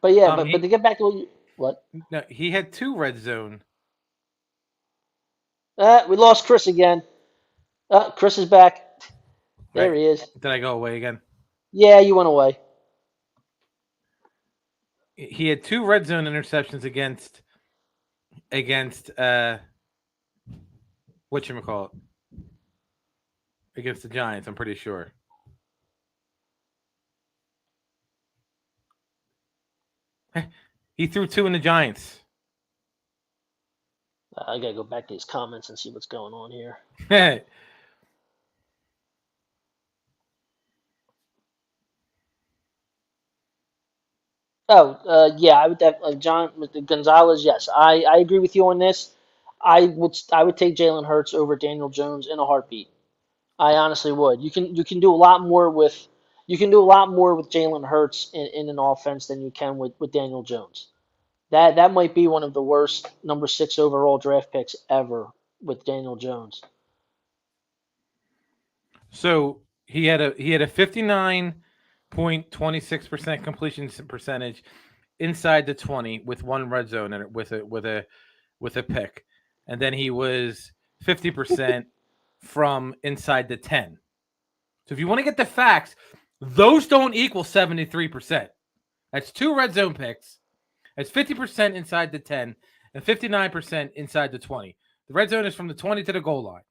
[SPEAKER 9] But yeah, but to get back to what?
[SPEAKER 5] No, he had 2 red zone.
[SPEAKER 9] We lost Chris again. Chris is back. There
[SPEAKER 5] Right.
[SPEAKER 9] he is.
[SPEAKER 5] Did I go away again?
[SPEAKER 9] Yeah, you went away.
[SPEAKER 5] He had 2 red zone interceptions against whatchamacallit? Against the Giants, I'm pretty sure. He threw 2 in the Giants.
[SPEAKER 9] I gotta go back to his comments and see what's going on here. Yeah, I would have John Gonzalez. Yes, I agree with you on this. I would take Jalen Hurts over Daniel Jones in a heartbeat. I honestly would. You can do a lot more with Jalen Hurts in an offense than you can with Daniel Jones. That might be one of the worst number 6 overall draft picks ever with Daniel Jones.
[SPEAKER 5] So he had a 59.26% completion percentage inside the 20 with one red zone and with a pick, and then he was 50% from inside the 10. So if you want to get the facts, those don't equal 73%. That's 2 red zone picks. That's 50% inside the 10 and 59% inside the 20. The red zone is from the 20 to the goal line.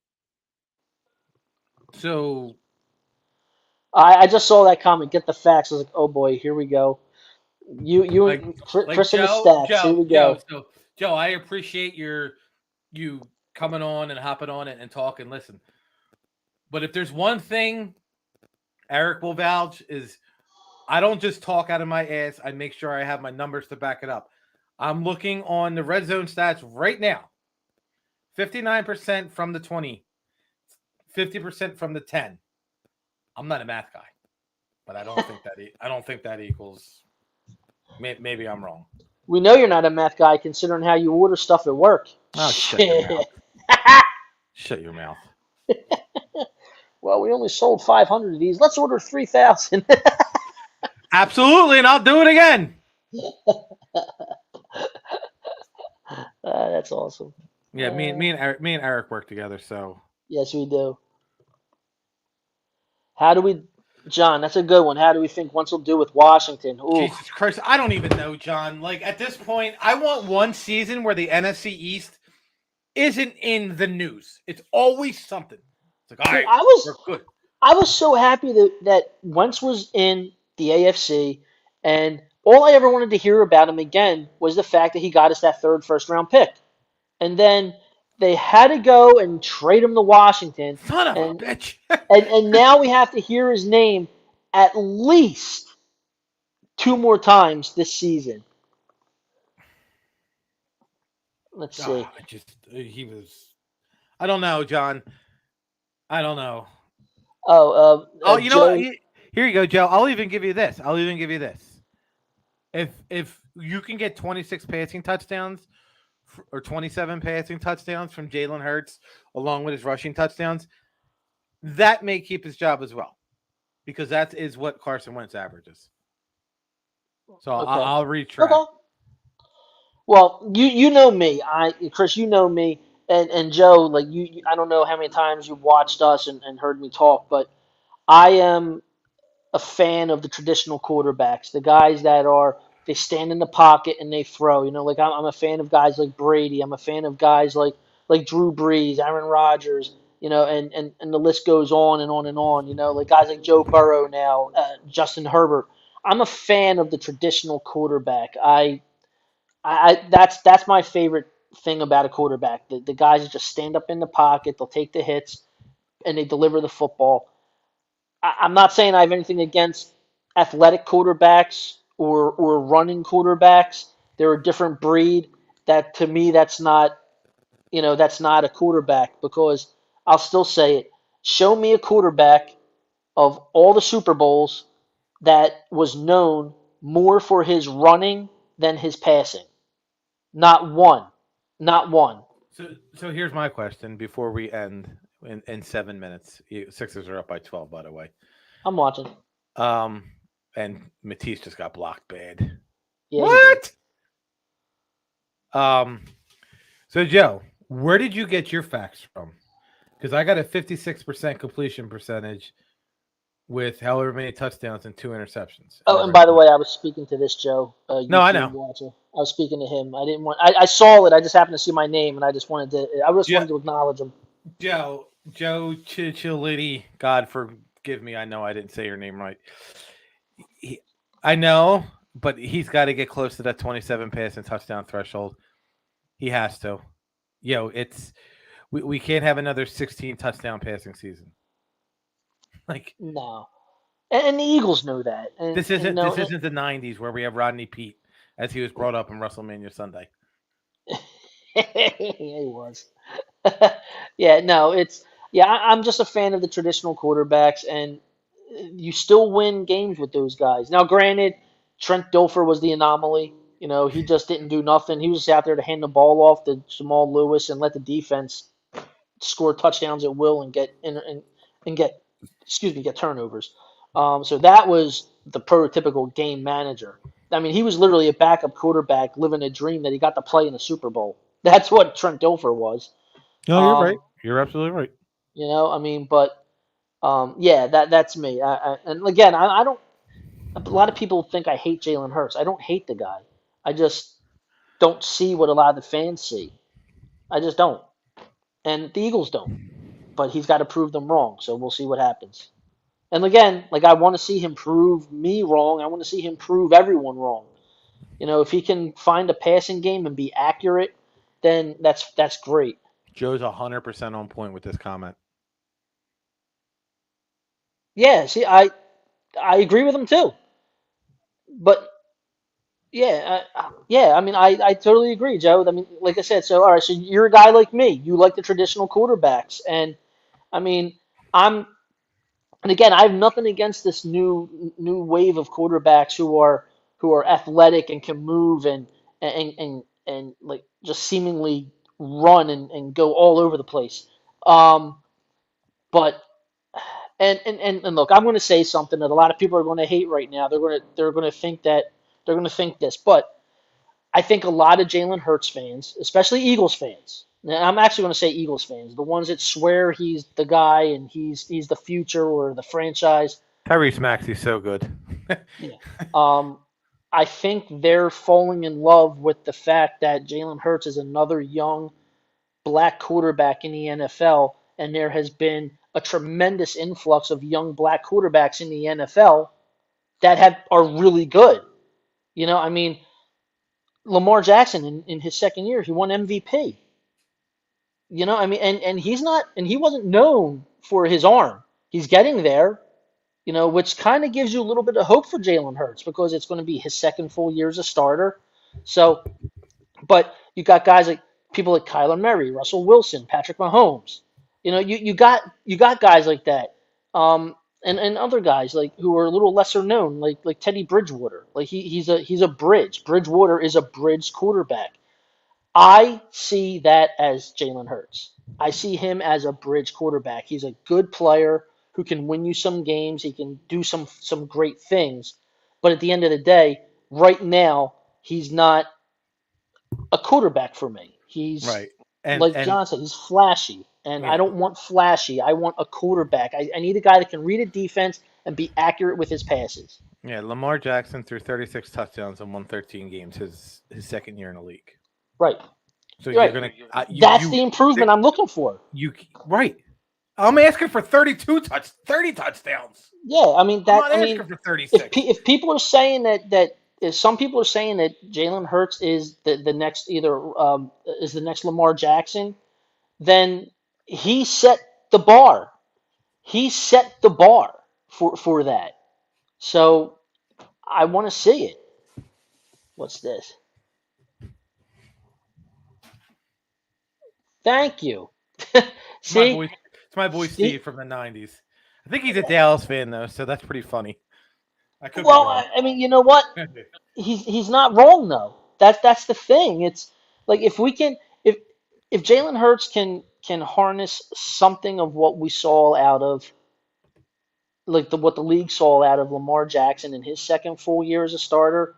[SPEAKER 5] So
[SPEAKER 9] I just saw that comment. Get the facts. I was like, oh boy, here we go. You and Chris and the stats. Here we go.
[SPEAKER 5] Joe, I appreciate you coming on and hopping on and talking. Listen, but if there's one thing Eric will vouch is, I don't just talk out of my ass. I make sure I have my numbers to back it up. I'm looking on the red zone stats right now. 59% from the 20, 50% from the 10. I'm not a math guy, but I don't think that equals. Maybe I'm wrong.
[SPEAKER 9] We know you're not a math guy, considering how you order stuff at work.
[SPEAKER 5] Oh, shut your mouth. Shut your mouth.
[SPEAKER 9] Well, we only sold 500 of these. Let's order 3,000.
[SPEAKER 5] Absolutely, and I'll do it again.
[SPEAKER 9] That's awesome.
[SPEAKER 5] Yeah, me and Eric work together, so.
[SPEAKER 9] Yes, we do. How do we, John? That's a good one. How do we think Wentz will do with Washington? Ooh.
[SPEAKER 5] Jesus Christ, I don't even know, John. Like, at this point, I want one season where the NFC East isn't in the news. It's always something. It's like, all right, we're good.
[SPEAKER 9] I was so happy that Wentz was in the AFC, and all I ever wanted to hear about him again was the fact that he got us that 3rd first-round pick. And then they had to go and trade him to Washington.
[SPEAKER 5] Son of a bitch.
[SPEAKER 9] and now we have to hear his name at least 2 more times this season. Let's see.
[SPEAKER 5] I don't know, John. I don't know.
[SPEAKER 9] You
[SPEAKER 5] know what? Here you go, Joe. I'll even give you this. If you can get 26 passing touchdowns or 27 passing touchdowns from Jalen Hurts along with his rushing touchdowns, that may keep his job as well, because that is what Carson Wentz averages. So okay. I'll retract. Okay.
[SPEAKER 9] Well, you know me, Chris. You know me, and Joe. Like you, I don't know how many times you've watched us and heard me talk, but I am a fan of the traditional quarterbacks, the guys that they stand in the pocket and they throw. You know, like I'm a fan of guys like Brady. I'm a fan of guys like Drew Brees, Aaron Rodgers. You know, and the list goes on and on and on. You know, like guys like Joe Burrow now, Justin Herbert. I'm a fan of the traditional quarterback. That's my favorite thing about a quarterback. The guys that just stand up in the pocket, they'll take the hits, and they deliver the football. I'm not saying I have anything against athletic quarterbacks or running quarterbacks. They're a different breed. That to me, that's not a quarterback, because I'll still say it. Show me a quarterback of all the Super Bowls that was known more for his running than his passing. Not one.
[SPEAKER 5] So here's my question before we end in 7 minutes. Sixers are up by 12, by the way.
[SPEAKER 9] I'm watching.
[SPEAKER 5] And Matisse just got blocked bad.
[SPEAKER 9] Yeah,
[SPEAKER 5] what? So Joe, where did you get your facts from? Because I got a 56% completion percentage with however many touchdowns and 2 interceptions.
[SPEAKER 9] Oh, and by the way, I was speaking to this Joe.
[SPEAKER 5] No, I know.
[SPEAKER 9] Watcher. I was speaking to him. I didn't want. I saw it. I just happened to see my name, and I just wanted to. Wanted to acknowledge him.
[SPEAKER 5] Joe Chiliti. God forgive me. I know I didn't say your name right. I know, but he's got to get close to that 27 passing touchdown threshold. He has to. We can't have another 16 touchdown passing season. Like
[SPEAKER 9] no, and the Eagles know that. And,
[SPEAKER 5] this isn't the 90s where we have Rodney Peete as he was brought up in WrestleMania Sunday.
[SPEAKER 9] He was. I'm just a fan of the traditional quarterbacks, and you still win games with those guys. Now, granted, Trent Dilfer was the anomaly. You know, he just didn't do nothing. He was just out there to hand the ball off to Jamal Lewis and let the defense score touchdowns at will and get turnovers. So that was the prototypical game manager. I mean, he was literally a backup quarterback living a dream that he got to play in the Super Bowl. That's what Trent Dilfer was.
[SPEAKER 5] No, you're right. You're absolutely right.
[SPEAKER 9] You know, I mean, but yeah, that's me. And again, I don't. A lot of people think I hate Jalen Hurts. I don't hate the guy. I just don't see what a lot of the fans see. I just don't, and the Eagles don't. But he's got to prove them wrong. So we'll see what happens. And again, like I want to see him prove me wrong. I want to see him prove everyone wrong. You know, if he can find a passing game and be accurate, then that's great.
[SPEAKER 5] Joe's 100% on point with this comment.
[SPEAKER 9] Yeah, see, I agree with him too. But yeah, I mean, I totally agree, Joe. I mean, like I said, so all right, so you're a guy like me. You like the traditional quarterbacks, and I mean, and again, I have nothing against this new wave of quarterbacks who are athletic and can move and like just seemingly run and go all over the place. But and look, I'm going to say something that a lot of people are going to hate right now. They're going to think this, but I think a lot of Jalen Hurts fans, especially Eagles fans, and I'm actually going to say Eagles fans, the ones that swear he's the guy and he's the future or the franchise.
[SPEAKER 5] Tyrese Maxey's so good.
[SPEAKER 9] Yeah. I think they're falling in love with the fact that Jalen Hurts is another young black quarterback in the NFL, and there has been a tremendous influx of young black quarterbacks in the NFL that are really good. You know, I mean, Lamar Jackson in his second year, he won MVP. You know, I mean, and he wasn't known for his arm. He's getting there, you know, which kind of gives you a little bit of hope for Jalen Hurts because it's going to be his second full year as a starter. So, but you got guys like people like Kyler Murray, Russell Wilson, Patrick Mahomes. You know, you got guys like that, and other guys like who are a little lesser known, like Teddy Bridgewater. Like he's a bridge. Bridgewater is a bridge quarterback. I see that as Jalen Hurts. I see him as a bridge quarterback. He's a good player who can win you some games. He can do some great things. But at the end of the day, right now, he's not a quarterback for me. He's
[SPEAKER 5] right.
[SPEAKER 9] Like John said, he's flashy. And I don't want flashy. I want a quarterback. I need a guy that can read a defense and be accurate with his passes.
[SPEAKER 5] Yeah, Lamar Jackson threw 36 touchdowns and won 13 games his second year in the league.
[SPEAKER 9] Right.
[SPEAKER 5] So
[SPEAKER 9] right.
[SPEAKER 5] You're gonna.
[SPEAKER 9] That's the improvement I'm looking for.
[SPEAKER 5] Right. I'm asking for 30 touchdowns.
[SPEAKER 9] Yeah, I mean that.
[SPEAKER 5] I'm not asking for 36.
[SPEAKER 9] If people are saying that if some people are saying that Jalen Hurts is the next is the next Lamar Jackson, then he set the bar. He set the bar for that. So I want to see it. What's this? Thank you. See?
[SPEAKER 5] It's my boy Steve from the 90s. I think he's a Dallas fan, though, so that's pretty funny.
[SPEAKER 9] I mean, you know what? He's not wrong, though. That's the thing. It's like if Jalen Hurts can harness something of what we saw out of, like what the league saw out of Lamar Jackson in his second full year as a starter,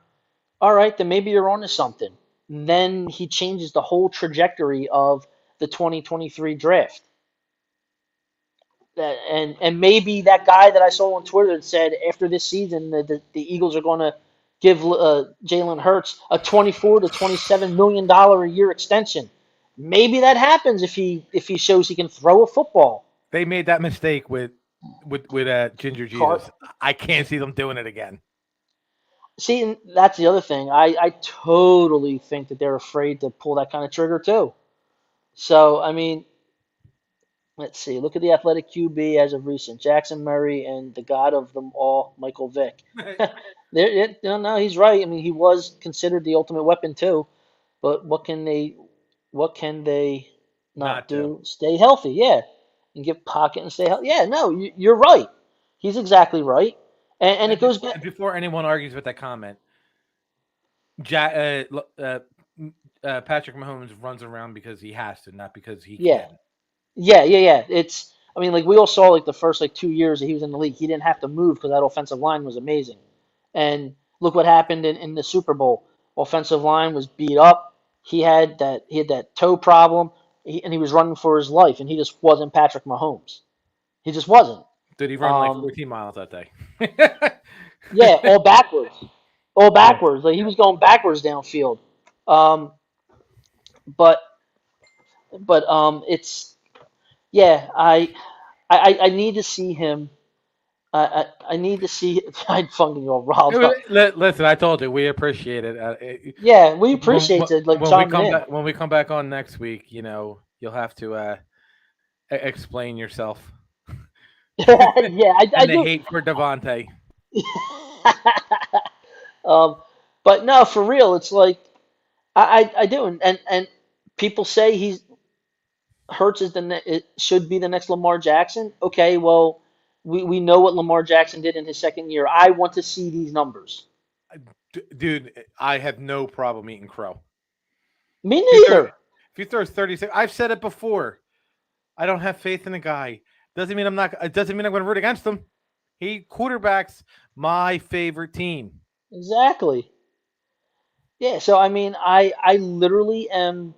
[SPEAKER 9] all right, then maybe you're onto something. And then he changes the whole trajectory of the 2023 draft. And maybe that guy that I saw on Twitter that said after this season the Eagles are going to give Jalen Hurts a $24 to $27 million a year extension. Maybe that happens if he shows he can throw a football.
[SPEAKER 5] They made that mistake with Ginger Jesus. I can't see them doing it again.
[SPEAKER 9] See, and that's the other thing. I totally think that they're afraid to pull that kind of trigger too. So, I mean, let's see. Look at the athletic QB as of recent. Jackson Murray and the god of them all, Michael Vick. No, he's right. I mean, he was considered the ultimate weapon too. But what can they not do? Stay healthy, yeah. And get pocket and stay healthy. Yeah, no, you're right. He's exactly right. And it goes back.
[SPEAKER 5] Before anyone argues with that comment, Patrick Mahomes runs around because he has to, not because he can.
[SPEAKER 9] Yeah. I mean, like we all saw, like the first 2 years that he was in the league, he didn't have to move because that offensive line was amazing. And Look what happened in the Super Bowl. Offensive line was beat up. He had that toe problem, and he was running for his life, and he just wasn't Patrick Mahomes. He just wasn't.
[SPEAKER 5] Did he run like 14 miles that day?
[SPEAKER 9] Yeah, all backwards. All backwards. Like he was going backwards downfield. But it's yeah. I need to see him. I need to see. I'd fucking go riled up.
[SPEAKER 5] Listen, I told you we appreciate it.
[SPEAKER 9] Yeah, we appreciate it. Like
[SPEAKER 5] when we come back on next week, you'll have to explain yourself.
[SPEAKER 9] Yeah, I
[SPEAKER 5] and
[SPEAKER 9] do.
[SPEAKER 5] the hate for Devontae.
[SPEAKER 9] But no, for real, it's like I do, and people say Hurts is it should be the next Lamar Jackson. Okay, well, we know what Lamar Jackson did in his second year. I want to see these numbers.
[SPEAKER 5] Dude, I have no problem eating crow.
[SPEAKER 9] Me neither.
[SPEAKER 5] If he throws 36, I've said it before. I don't have faith in the guy. Doesn't mean I'm going to root against him. He quarterbacks my favorite team.
[SPEAKER 9] Exactly. Yeah, so I mean, I literally am.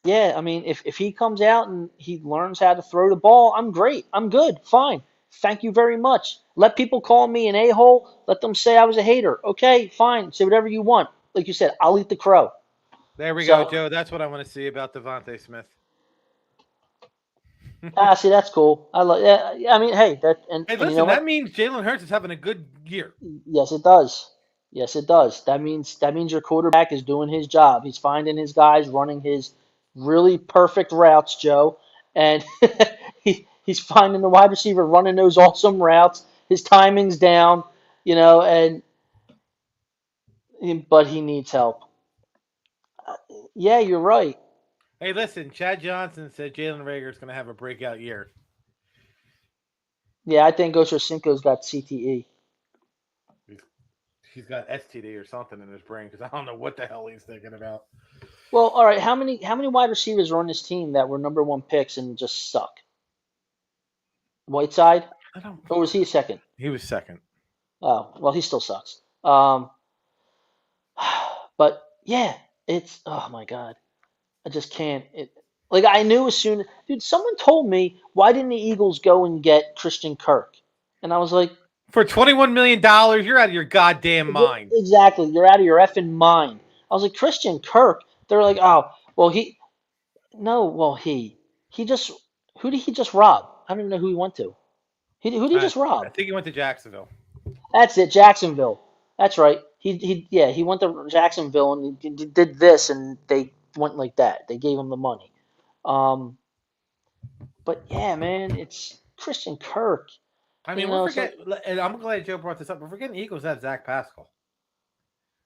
[SPEAKER 9] Yeah, I mean, if he comes out and he learns how to throw the ball, I'm great. I'm good. Fine. Thank you very much. Let people call me an a-hole. Let them say I was a hater. Okay, fine. Say whatever you want. Like you said, I'll eat the crow.
[SPEAKER 5] There we go, Joe. That's what I want to see about Devontae Smith.
[SPEAKER 9] See, that's cool. I like. Yeah, I mean, hey,
[SPEAKER 5] listen,
[SPEAKER 9] you know
[SPEAKER 5] that means Jalen Hurts is having a good year.
[SPEAKER 9] Yes, it does. Yes, it does. That means your quarterback is doing his job. He's finding his guys, running his really perfect routes, Joe, and he's finding the wide receiver running those awesome routes. His timing's down, but he needs help. Yeah, you're right.
[SPEAKER 5] Hey, listen, Chad Johnson said Jalen Reagor is going to have a breakout year.
[SPEAKER 9] Yeah, I think Ochocinco's got CTE.
[SPEAKER 5] He's got STD or something in his brain because I don't know what the hell he's thinking about.
[SPEAKER 9] Well, all right. How many wide receivers are on this team that were number one picks and just suck? Whiteside? Or was he second?
[SPEAKER 5] He was second.
[SPEAKER 9] Oh, well, he still sucks. But yeah, it's oh my God. I just can't. I knew as soon, dude. Someone told me, why didn't the Eagles go and get Christian Kirk? And I was like,
[SPEAKER 5] for $21 million, you're out of your goddamn mind.
[SPEAKER 9] Exactly, you're out of your effing mind. I was like, Christian Kirk. They're like, oh, well, he just, who did he just rob? I don't even know who he went to. Who did he just rob?
[SPEAKER 5] I think he went to Jacksonville.
[SPEAKER 9] That's it, Jacksonville. That's right. He went to Jacksonville and he did this, and they went like that. They gave him the money. But yeah, man, it's Christian Kirk.
[SPEAKER 5] I mean, and I'm glad Joe brought this up. We're forgetting the Eagles have Zach Pascal,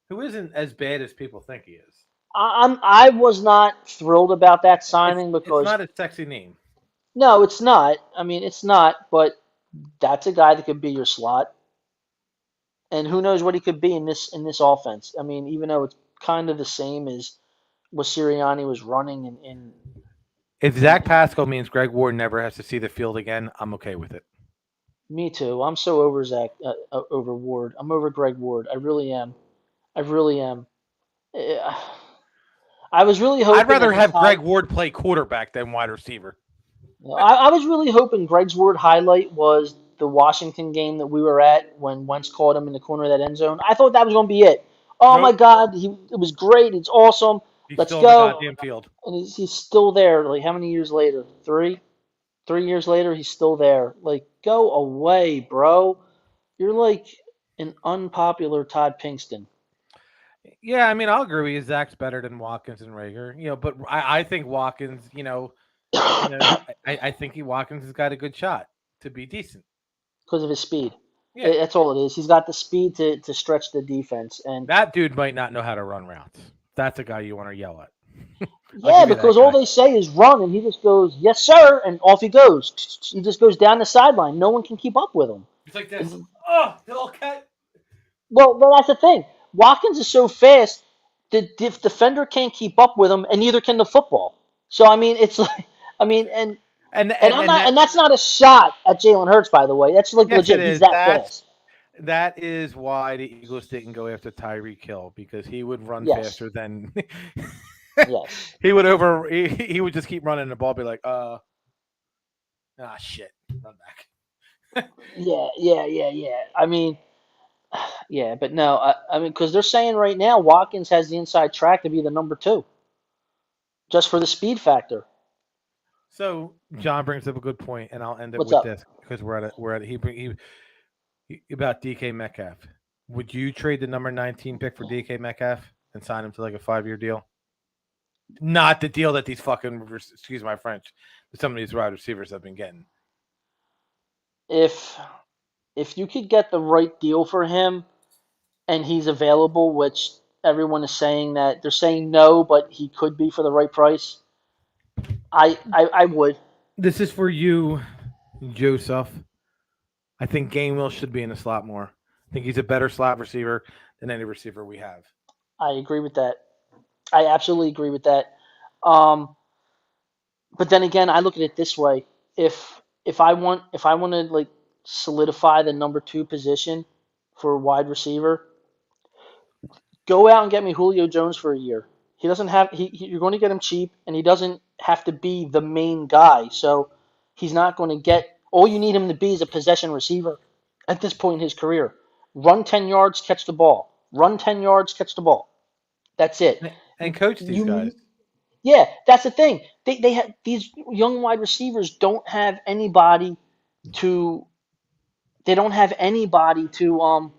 [SPEAKER 5] who isn't as bad as people think he is.
[SPEAKER 9] I was not thrilled about that signing because
[SPEAKER 5] it's not a sexy name.
[SPEAKER 9] No, it's not. I mean, it's not. But that's a guy that could be your slot, and who knows what he could be in this offense. I mean, even though it's kind of the same as what Sirianni was running in.
[SPEAKER 5] If Zach Pascal means Greg Ward never has to see the field again, I'm okay with it.
[SPEAKER 9] Me too. I'm so over over Ward. I'm over Greg Ward. I really am. I was really hoping.
[SPEAKER 5] I'd rather have Greg Ward play quarterback than wide receiver.
[SPEAKER 9] I was really hoping Greg's Ward highlight was the Washington game that we were at when Wentz caught him in the corner of that end zone. I thought that was going to be it. Oh my God, it was great. It's awesome. Let's go.
[SPEAKER 5] In the goddamn field.
[SPEAKER 9] And he's still there. Like, how many years later? 3 years later, he's still there. Like, go away, bro. You're like an unpopular Todd Pinkston.
[SPEAKER 5] Yeah, I mean, I'll agree with you. Zach's better than Watkins and Reagor, but I think Watkins, I think Watkins has got a good shot to be decent
[SPEAKER 9] because of his speed.
[SPEAKER 5] Yeah.
[SPEAKER 9] That's all it is. He's got the speed to stretch the defense, and
[SPEAKER 5] that dude might not know how to run routes. That's a guy you want to yell at.
[SPEAKER 9] Yeah, because all they say is run, and he just goes, "Yes, sir," and off he goes. He just goes down the sideline. No one can keep up with him.
[SPEAKER 5] It's like this. Oh, little cat.
[SPEAKER 9] Well, that's the thing. Watkins is so fast that the defender can't keep up with him, and neither can the football. So I mean, it's like, and that's not a shot at Jalen Hurts, by the way. That's like legit. He's that fast.
[SPEAKER 5] That is why the Eagles didn't go after Tyreek Hill because he would run
[SPEAKER 9] Yes.
[SPEAKER 5] faster than
[SPEAKER 9] Yes.
[SPEAKER 5] he would over. He would just keep running the ball, be like, shit, run back.
[SPEAKER 9] Yeah. I mean, yeah, but no, I mean, because they're saying right now Watkins has the inside track to be the number 2, just for the speed factor.
[SPEAKER 5] So John brings up a good point, and I'll end it
[SPEAKER 9] What's
[SPEAKER 5] with
[SPEAKER 9] up?
[SPEAKER 5] this because about DK Metcalf. Would you trade the number 19 pick for DK Metcalf and sign him to like a 5-year deal? Not the deal that these fucking, excuse my French, that some of these wide receivers have been getting.
[SPEAKER 9] If you could get the right deal for him and he's available, which everyone is saying that they're saying no, but he could be for the right price, I would.
[SPEAKER 5] This is for you, Joseph. I think Gainwell should be in the slot more. I think he's a better slot receiver than any receiver we have.
[SPEAKER 9] I agree with that. I absolutely agree with that. But then again, I look at it this way: if I want to like solidify the number 2 position for a wide receiver, go out and get me Julio Jones for a year. He doesn't have you're going to get him cheap, and he doesn't have to be the main guy. So he's not going to get all you need him to be is a possession receiver at this point in his career. Run 10 yards, catch the ball. Run 10 yards, catch the ball. That's it.
[SPEAKER 5] And coach these guys.
[SPEAKER 9] Yeah, that's the thing. They have these young wide receivers don't have anybody to they don't have anybody to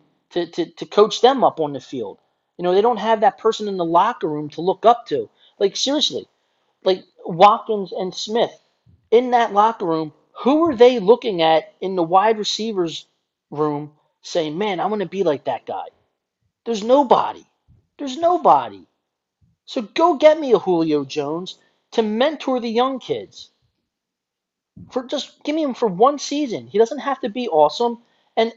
[SPEAKER 9] coach them up on the field. They don't have that person in the locker room to look up to. Like seriously, like Watkins and Smith in that locker room, who are they looking at in the wide receivers room saying, "Man, I want to be like that guy"? There's nobody. There's nobody. So go get me a Julio Jones to mentor the young kids. Just give me him for one season. He doesn't have to be awesome. And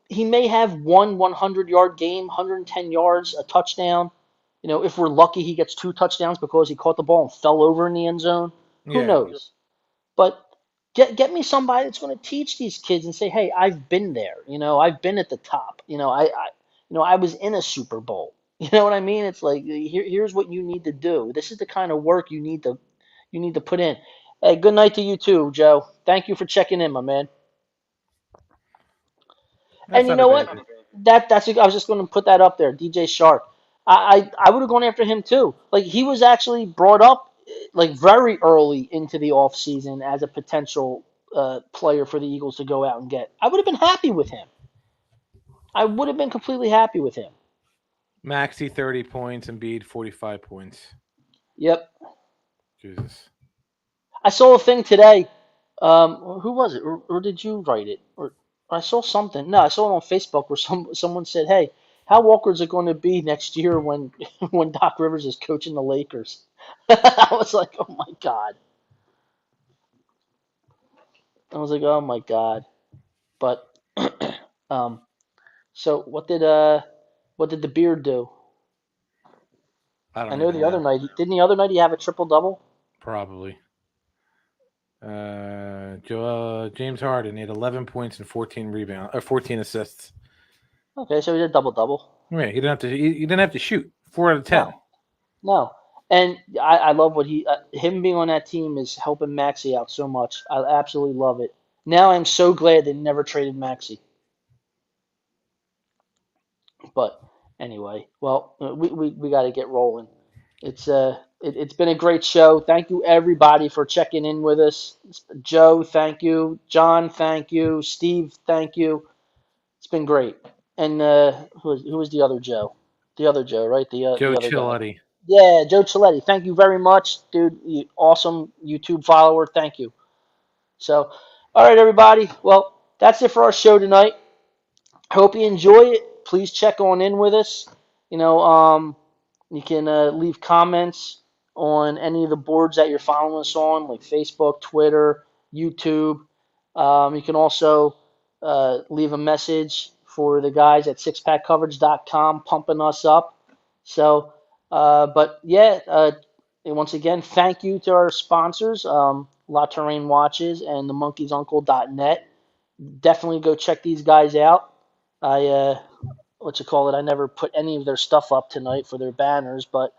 [SPEAKER 9] he may have one 100-yard game, 110 yards, a touchdown. If we're lucky, he gets 2 touchdowns because he caught the ball and fell over in the end zone. Who knows? But get me somebody that's going to teach these kids and say, "Hey, I've been there. I've been at the top. I was in a Super Bowl." You know what I mean? It's like here's what you need to do. This is the kind of work you need to put in. Hey, good night to you too, Joe. Thank you for checking in, my man. And you know what? I was just going to put that up there. DJ Shark. I would have gone after him too. Like he was actually brought up like very early into the offseason as a potential player for the Eagles to go out and get. I would have been happy with him. I would have been completely happy with him.
[SPEAKER 5] Maxey 30 points, Embiid 45 points.
[SPEAKER 9] Yep.
[SPEAKER 5] Jesus.
[SPEAKER 9] I saw a thing today. Who was it? Or did you write it? Or I saw something. No, I saw it on Facebook where someone said, "Hey, how awkward is it going to be next year when Doc Rivers is coaching the Lakers?" I was like, "Oh my god." I was like, "Oh my god." But so what did the Beard do? I know the other night. Didn't the other night he have a triple double?
[SPEAKER 5] Probably. James Harden had 11 points and 14 assists.
[SPEAKER 9] Okay, so he did double.
[SPEAKER 5] Yeah, he didn't have to shoot 4 out of 10.
[SPEAKER 9] No. And I love what him being on that team is helping Maxey out so much. I absolutely love it. Now I'm so glad they never traded Maxey. But anyway, well, we got to get rolling. It's been a great show. Thank you everybody for checking in with us. Joe, thank you. John, thank you. Steve, thank you. It's been great. And who was the other Joe? The other Joe, right?
[SPEAKER 5] Joe
[SPEAKER 9] the other
[SPEAKER 5] Chiletti.
[SPEAKER 9] guy. Yeah, Joe Chiletti. Thank you very much, dude. You awesome YouTube follower. Thank you. So, all right, everybody. Well, that's it for our show tonight. Hope you enjoy it. Please check on in with us. You can leave comments on any of the boards that you're following us on, like Facebook, Twitter, YouTube. You can also leave a message for the guys at sixpackcoverage.com pumping us up. So, but yeah, once again, thank you to our sponsors, La Terrain Watches and the monkeysuncle.net. Definitely go check these guys out. I I never put any of their stuff up tonight for their banners, but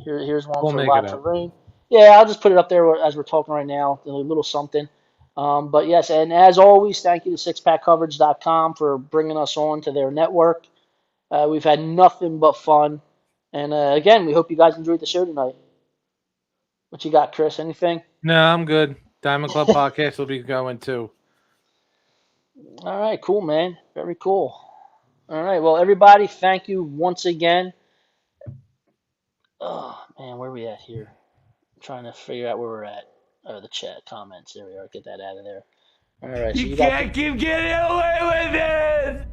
[SPEAKER 9] here's one
[SPEAKER 5] We'll
[SPEAKER 9] for
[SPEAKER 5] make it
[SPEAKER 9] Lots
[SPEAKER 5] up.
[SPEAKER 9] of Rain. Yeah, I'll just put it up there as we're talking right now, a little something. But yes, and as always, thank you to sixpackcoverage.com for bringing us on to their network. We've had nothing but fun, and again, we hope you guys enjoyed the show tonight. What you got, Chris? Anything?
[SPEAKER 5] No, I'm good. Diamond Club podcast will be going too.
[SPEAKER 9] All right, cool, man. Very cool. All right, well, everybody, thank you once again. Oh man, where are we at here? I'm trying to figure out where we're at. Oh, the chat comments. There we are. Get that out of there. All right, so
[SPEAKER 6] You
[SPEAKER 9] you got
[SPEAKER 6] can't keep getting away with this!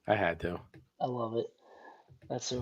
[SPEAKER 5] I had to.
[SPEAKER 9] I love it. That's so